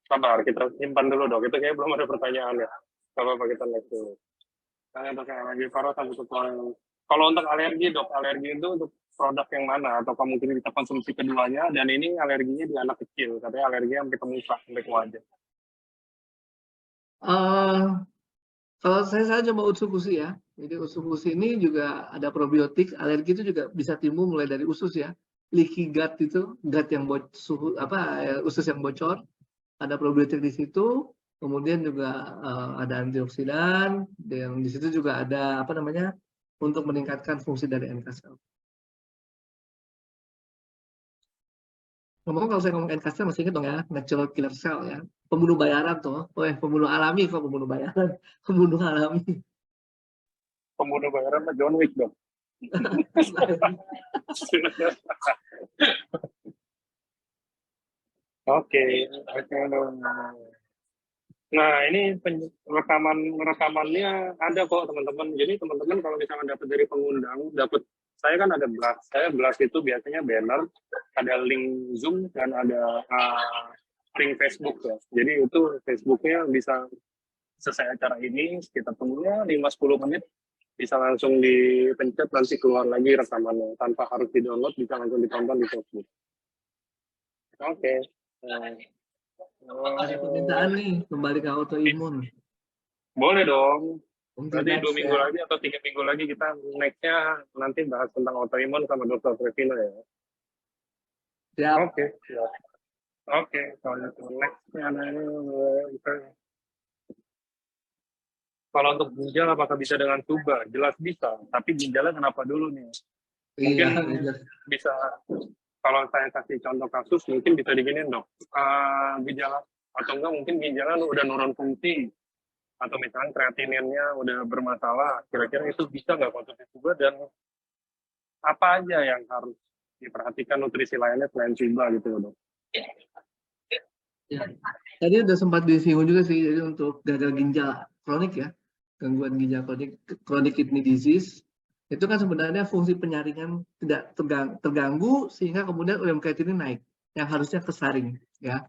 Sabar, kita simpan dulu dok, itu kayaknya belum ada pertanyaannya. Apa kita next dulu. Tanya dok, alergi parah sampai kalau untuk alergi dok, alergi itu untuk produk yang mana atau mungkin kita konsumsi keduanya, dan ini alerginya di anak kecil, katanya alerginya sampai ke muka, sampai ke wajah. Kalau saya coba usus-usus ya. Jadi usus-usus ini juga ada probiotik. Alergi itu juga bisa timbul mulai dari usus ya. Leaky gut itu, gut yang usus yang bocor. Ada probiotik di situ. Kemudian juga ada antioksidan. Dan di situ juga ada untuk meningkatkan fungsi dari NK cell. Ngomong kalau saya ngomong NK cell masih ingat dong ya, natural killer cell ya. Pembunuh bayaran tuh. Pembunuh alami kok, pembunuh bayaran. Pembunuh alami. Pembunuh bayaran mah John Wick dong. Oke. Nah, ini rekamannya ada kok teman-teman. Jadi teman-teman kalau misalnya dapat dari pengundang, saya kan ada blast. Saya blast itu biasanya banner, ada link Zoom dan ada link Facebook ya. Jadi itu Facebooknya bisa selesai acara ini, kita tunggunya 5-10 menit, bisa langsung dipencet, nanti keluar lagi rekamannya. Tanpa harus di-download, bisa langsung ditonton di Facebook. Oke. Ada permintaan nih, kembali ke autoimun. Boleh dong. Nanti Nanti 2 minggu lagi atau 3 minggu lagi kita next-nya nanti bahas tentang autoimun sama Dr. Trevino ya. Siap. Oke. Oke, kalau itu next-nya kalau untuk ginjal apakah bisa dengan tuba? Jelas bisa, tapi ginjalnya kenapa dulu nih? Mungkin bisa, kalau saya kasih contoh kasus, mungkin bisa diginin dok. Gejala atau enggak mungkin ginjalnya udah nurun fungsi, atau misalnya kreatininnya udah bermasalah, kira-kira itu bisa nggak konsumsi tuba, dan apa aja yang harus diperhatikan nutrisi lainnya selain tuba gitu dok? Ya. Tadi udah sempat disinggung juga sih, jadi untuk gagal ginjal kronik ya, gangguan ginjal kronik, chronic kidney disease, itu kan sebenarnya fungsi penyaringan tidak terganggu sehingga kemudian urea kreatinin naik, yang harusnya kesaring ya.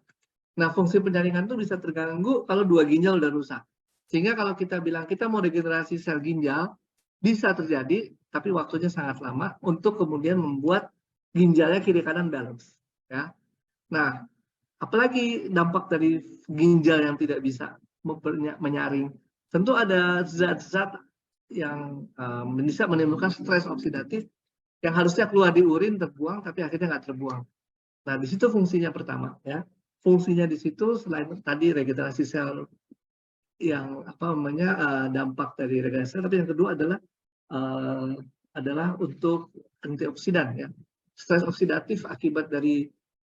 Nah, fungsi penyaringan itu bisa terganggu kalau 2 ginjal udah rusak. Sehingga kalau kita bilang kita mau regenerasi sel ginjal, bisa terjadi, tapi waktunya sangat lama untuk kemudian membuat ginjalnya kiri kanan balance ya. Nah, apalagi dampak dari ginjal yang tidak bisa menyaring. Tentu ada zat-zat yang bisa menimbulkan stres oksidatif yang harusnya keluar di urin, terbuang, tapi akhirnya nggak terbuang. Nah, di situ fungsinya pertama ya. Fungsinya di situ selain tadi regenerasi sel yang dampak dari regenerasi sel, tapi yang kedua adalah untuk antioksidan ya. Stres oksidatif akibat dari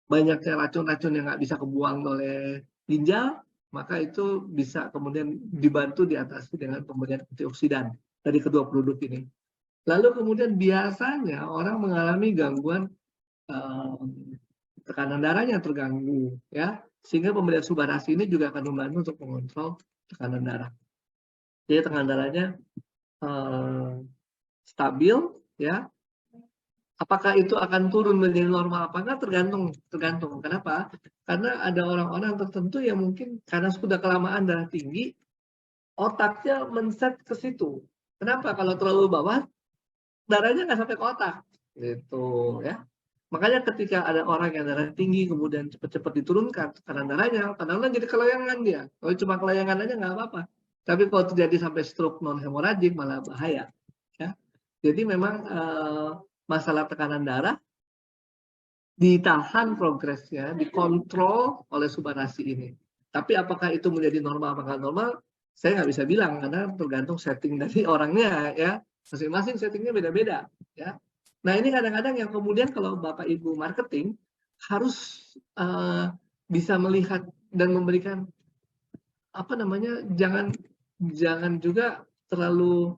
banyaknya racun-racun yang nggak bisa kebuang oleh ginjal, maka itu bisa kemudian dibantu diatasi dengan pemberian antioksidan dari kedua produk ini. Lalu kemudian biasanya orang mengalami gangguan tekanan darahnya terganggu, ya, sehingga pemberian subarasi ini juga akan membantu untuk mengontrol tekanan darah. Jadi tekanan darahnya stabil, ya. Apakah itu akan turun menjadi normal apa enggak tergantung. Kenapa? Karena ada orang-orang tertentu yang mungkin karena sudah kelamaan darah tinggi, otaknya men-set ke situ. Kenapa? Kalau terlalu bawah, darahnya nggak sampai ke otak, gitu ya. Makanya ketika ada orang yang darah tinggi kemudian cepat-cepat diturunkan tekanan darahnya, kadang-kadang jadi kelayangan dia. Kalau cuma kelayangan aja nggak apa-apa. Tapi kalau terjadi sampai stroke non hemoragik malah bahaya. Ya. Jadi memang masalah tekanan darah ditahan progresnya, dikontrol oleh subarasi ini. Tapi apakah itu menjadi normal atau nggak normal, saya nggak bisa bilang karena tergantung setting dari orangnya, ya. Masing-masing settingnya beda-beda, ya. Nah ini kadang-kadang yang kemudian kalau Bapak Ibu marketing harus bisa melihat dan memberikan apa namanya, jangan juga terlalu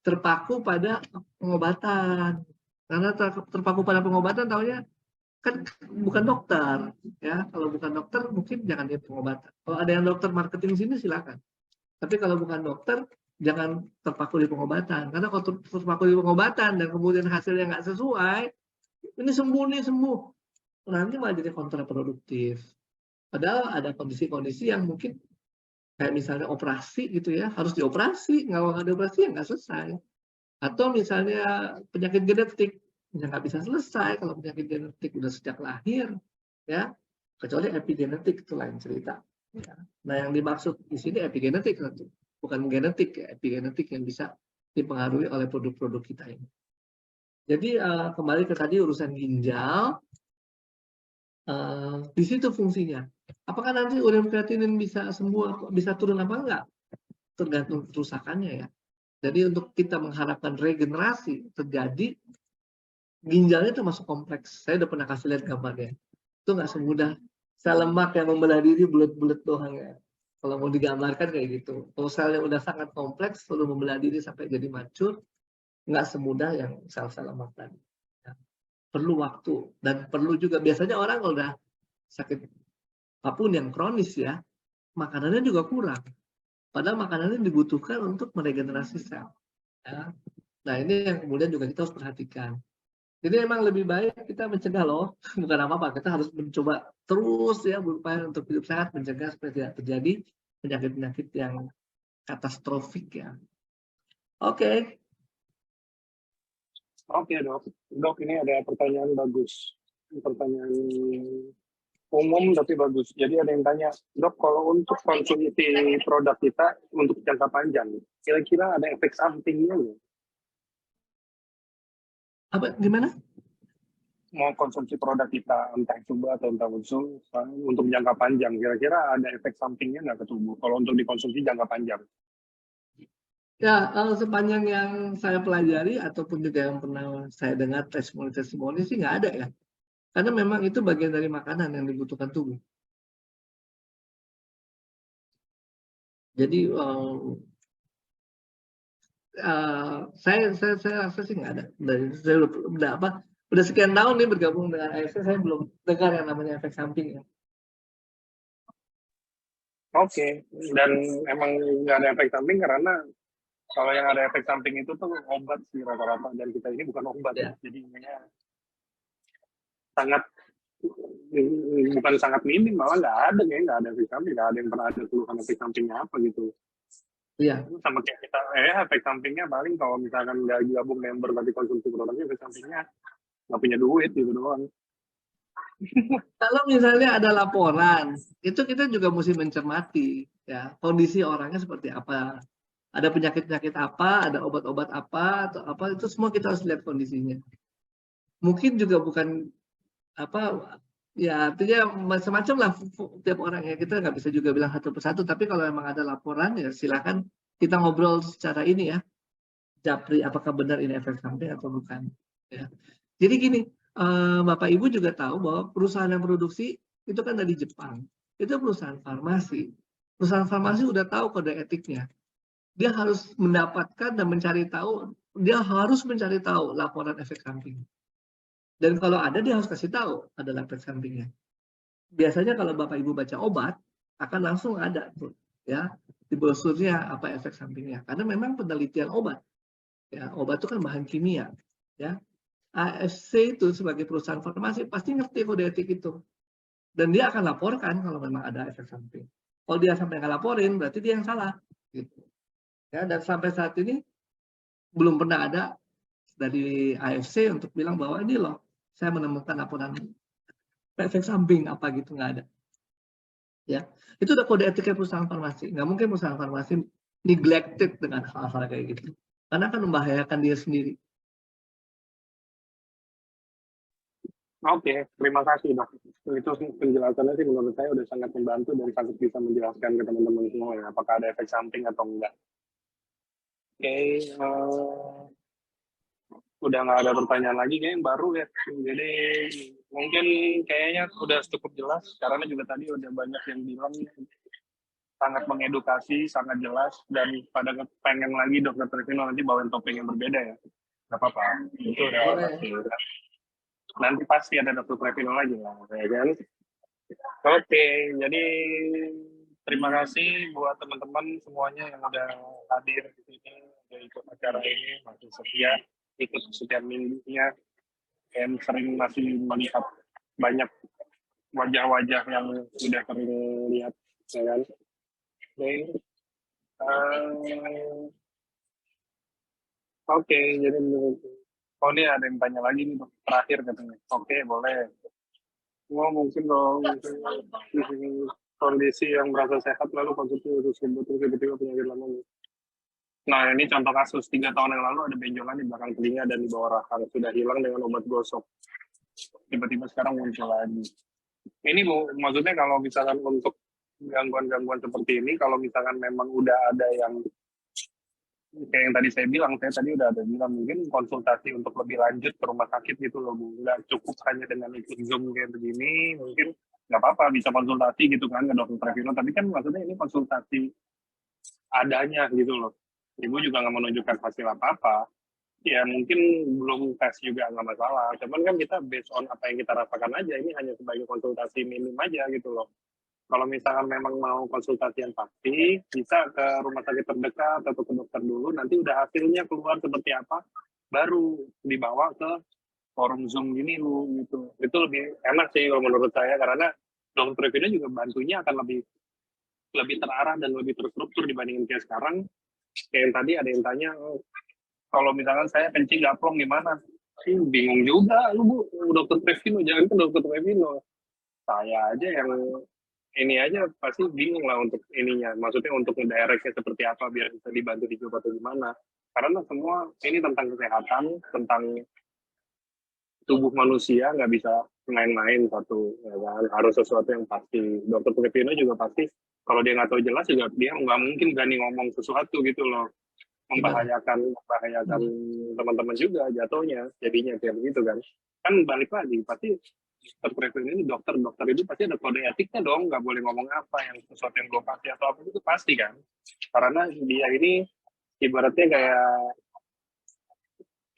terpaku pada pengobatan. Karena terpaku pada pengobatan taunya kan bukan dokter, ya. Kalau bukan dokter mungkin jangan dia pengobatan. Kalau ada yang dokter marketing sini silakan. Tapi kalau bukan dokter jangan terpaku di pengobatan. Karena kalau terpaku di pengobatan dan kemudian hasilnya nggak sesuai, ini sembuh. Nanti malah jadi kontraproduktif. Padahal ada kondisi-kondisi yang mungkin kayak misalnya operasi gitu ya, harus dioperasi, nggak ada operasi ya nggak selesai. Atau misalnya penyakit genetik, ya nggak bisa selesai kalau penyakit genetik udah sejak lahir, ya, kecuali epigenetik itu lain cerita. Ya. Nah yang dimaksud di sini epigenetik tentu, bukan genetik, ya, epigenetik yang bisa dipengaruhi oleh produk-produk kita ini. Jadi kembali ke tadi urusan ginjal, di situ fungsinya. Apakah nanti urea kreatinin bisa sembuh, bisa turun apa enggak? Tergantung kerusakannya ya. Jadi untuk kita mengharapkan regenerasi terjadi, ginjalnya termasuk kompleks. Saya udah pernah kasih lihat gambarnya. Itu nggak semudah sel lemak yang membelah diri bulat-bulat doang ya. Kalau mau digambarkan kayak gitu. Kalau selnya udah sangat kompleks, lalu membelah diri sampai jadi mancur, nggak semudah yang sel-sel lemak tadi. Ya. Perlu waktu dan perlu juga biasanya orang kalau udah sakit apapun yang kronis ya, makanannya juga kurang. Padahal makanannya dibutuhkan untuk meregenerasi sel. Ya. Nah ini yang kemudian juga kita harus perhatikan. Jadi memang lebih baik kita mencegah loh, bukan apa-apa. Kita harus mencoba terus ya berupaya untuk hidup sehat, mencegah supaya tidak terjadi penyakit-penyakit yang katastrofik ya. Oke. Oke dok. Dok ini ada pertanyaan bagus. Pertanyaan umum tapi bagus. Jadi ada yang tanya, dok kalau untuk konsumsi produk kita untuk jangka panjang, kira-kira ada efek sampingnya nggak? Apa gimana? Mau konsumsi produk kita entah coba atau entah usul untuk jangka panjang, kira-kira ada efek sampingnya nggak ke tubuh kalau untuk dikonsumsi jangka panjang? Ya, sepanjang yang saya pelajari ataupun juga yang pernah saya dengar testimoni sih nggak ada ya. Karena memang itu bagian dari makanan yang dibutuhkan tubuh. Jadi saya rasa sih nggak ada. Saya udah sekian tahun nih bergabung dengan AFC, saya belum dengar yang namanya efek samping ya. Oke. Dan emang nggak ada efek samping karena kalau yang ada efek samping itu tuh obat sih rata-rata, dan kita ini bukan obat ya. Jadi intinya bukan sangat minim, malah nggak ada efek samping, nggak ada yang pernah ada keluhan efek sampingnya apa gitu. Iya. Sama kayak kita, efek sampingnya paling kalau misalkan nggak gabung member tapi konsumsi produknya, efek sampingnya nggak punya duit gitu doang. Kalau misalnya ada laporan, itu kita juga mesti mencermati ya kondisi orangnya seperti apa. Ada penyakit-penyakit apa, ada obat-obat apa, atau apa, itu semua kita harus lihat kondisinya. Mungkin juga bukan apa, ya artinya macam-macam lah tiap orang ya, kita nggak bisa juga bilang satu persatu, tapi kalau memang ada laporan ya silakan kita ngobrol secara ini ya, Japri, apakah benar ini efek samping atau bukan. Ya. Jadi gini, Bapak Ibu juga tahu bahwa perusahaan yang produksi itu kan dari Jepang. itu perusahaan farmasi. Perusahaan farmasi udah tahu kode etiknya. Dia harus mendapatkan dan mencari tahu, dia harus mencari tahu laporan efek samping. Dan kalau ada, dia harus kasih tahu ada efek sampingnya. Biasanya kalau Bapak Ibu baca obat, akan langsung ada tuh, ya, di brosurnya apa efek sampingnya. Karena memang penelitian obat, ya, obat itu kan bahan kimia, ya. AFC itu sebagai perusahaan farmasi pasti ngerti kode etik itu. Dan dia akan laporkan kalau memang ada efek samping. Kalau dia sampai nggak laporin, berarti dia yang salah. Gitu. Ya, dan sampai saat ini belum pernah ada dari AFC untuk bilang bahwa ini loh, saya menemukan laporan efek samping apa gitu, nggak ada. Ya, itu udah kode etiknya perusahaan farmasi. Nggak mungkin perusahaan farmasi neglected dengan hal-hal kayak gitu. Karena akan membahayakan dia sendiri. Oke, terima kasih dok. Itu penjelasannya sih menurut saya udah sangat membantu dan sangat bisa menjelaskan ke teman-teman semua ya, apakah ada efek samping atau enggak. Oke, udah nggak ada pertanyaan lagi kayaknya baru ya. Jadi mungkin kayaknya udah cukup jelas, karena juga tadi udah banyak yang bilang sangat mengedukasi, sangat jelas, dan pada pengen lagi Dokter Trevino nanti bawain topik yang berbeda ya. Nggak apa-apa, itu udah pasti. Nanti pasti ada Dokter Trevino lagi lah, ya kan? Oke, jadi terima kasih buat teman-teman semuanya yang udah hadir di sini, udah ikut acara ini, masih setia, ikut setiap minggunya, dan sering masih melihat banyak wajah-wajah yang sudah kami lihat, ya kan? Oke, jadi oh ini ada yang tanya lagi nih terakhir katanya. Oke, boleh. Mungkin kalau kondisi yang merasa sehat lalu konsumsi terus tiba-tiba penyakit lama. Nah ini contoh kasus 3 tahun yang lalu ada benjolan di belakang telinga dan di bawah rahang, sudah hilang dengan obat gosok. Tiba-tiba sekarang muncul lagi. Ini maksudnya kalau misalkan untuk gangguan-gangguan seperti ini, kalau misalkan memang udah ada yang kayak yang tadi saya bilang, saya tadi udah ada bilang mungkin konsultasi untuk lebih lanjut ke rumah sakit gitu loh Bu. Nggak cukup hanya dengan ikut Zoom kayak begini, mungkin nggak apa-apa bisa konsultasi gitu kan ke Dokter Trevino, tapi kan maksudnya ini konsultasi adanya gitu loh. Ibu juga nggak menunjukkan hasil apa-apa, ya mungkin belum tes juga nggak masalah. Cuman kan kita based on apa yang kita rasakan aja, ini hanya sebagai konsultasi minim aja gitu loh. Kalau misalkan memang mau konsultasi yang pasti, bisa ke rumah sakit terdekat atau ke dokter dulu, nanti udah hasilnya keluar seperti apa, baru dibawa ke forum Zoom gini lu gitu. Itu lebih enak sih kalau menurut saya, karena Dokter Trevino juga bantunya akan lebih terarah dan lebih terstruktur dibandingin kayak sekarang. Kayak yang tadi ada yang tanya, kalau misalkan saya kencing gaplong gimana? Bingung juga lu Bu, Dokter Trevino, jangan ke Dokter Trevino. Saya aja yang ini aja pasti bingung lah untuk ininya, maksudnya untuk ngedirectnya seperti apa biar bisa dibantu dicoba atau gimana, karena semua ini tentang kesehatan, tentang tubuh manusia, nggak bisa main-main satu, ya kan? Harus sesuatu yang pasti. Dokter Trevino juga pasti kalau dia nggak tahu jelas juga dia nggak mungkin berani ngomong sesuatu gitu loh, membahayakan teman-teman juga jatuhnya, jadinya kayak begitu kan balik lagi pasti Dokter ini dokter itu pasti ada kode etiknya dong, nggak boleh ngomong apa yang sesuatu yang belum pasti atau apa itu pasti kan, karena dia ini ibaratnya kayak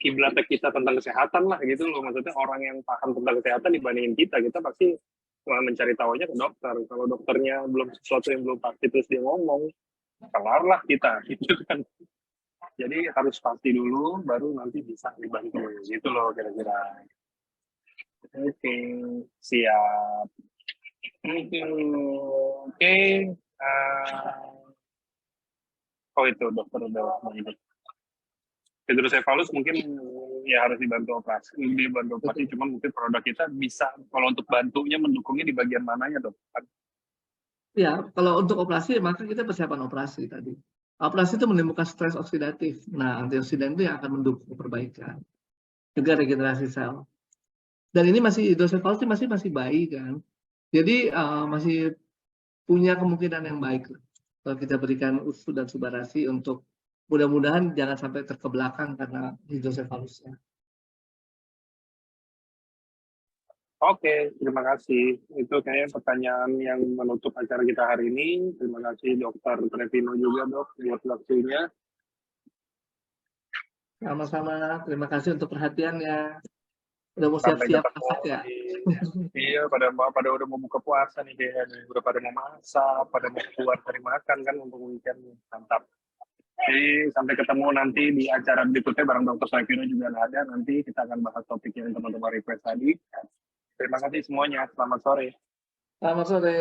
kiblat kita tentang kesehatan lah gitu loh, maksudnya orang yang paham tentang kesehatan dibandingin kita pasti mencari tahunya ke dokter. Kalau dokternya belum sesuatu yang belum pasti terus dia ngomong, kelar lah kita gitu kan. Jadi harus pasti dulu baru nanti bisa dibantu gitu loh kira-kira. Oke, siap. Oke. Oh itu dokter udah lanjut. Hidrosefalus mungkin ya harus dibantu operasi, cuma mungkin produk kita bisa kalau untuk bantunya mendukungnya di bagian mananya dok? Ya, kalau untuk operasi maka kita persiapan operasi tadi. Operasi itu menimbulkan stres oksidatif. Nah, antioksidan itu yang akan mendukung perbaikan, juga regenerasi sel. Dan ini hidrosefalus masih bayi kan, jadi masih punya kemungkinan yang baik kalau kita berikan USU dan subarasi untuk mudah-mudahan jangan sampai terkebelakang karena hidrosefalusnya. Oke, terima kasih. Itu kayaknya pertanyaan yang menutup acara kita hari ini. Terima kasih Dr. Trevino juga, Dok, buat waktunya. Sama-sama. Terima kasih untuk perhatiannya. Udah mau Sampai siap-siap ketemu masak ya? iya, pada udah mau buka puasa nih kayaknya. Udah pada mau masak, pada mau keluar cari makan kan untuk weekend. Mantap. Jadi sampai ketemu nanti di acara berikutnya bareng Dr. Trevino juga ada. Nanti kita akan bahas topik yang teman-teman request tadi. Terima kasih semuanya. Selamat sore. Selamat sore.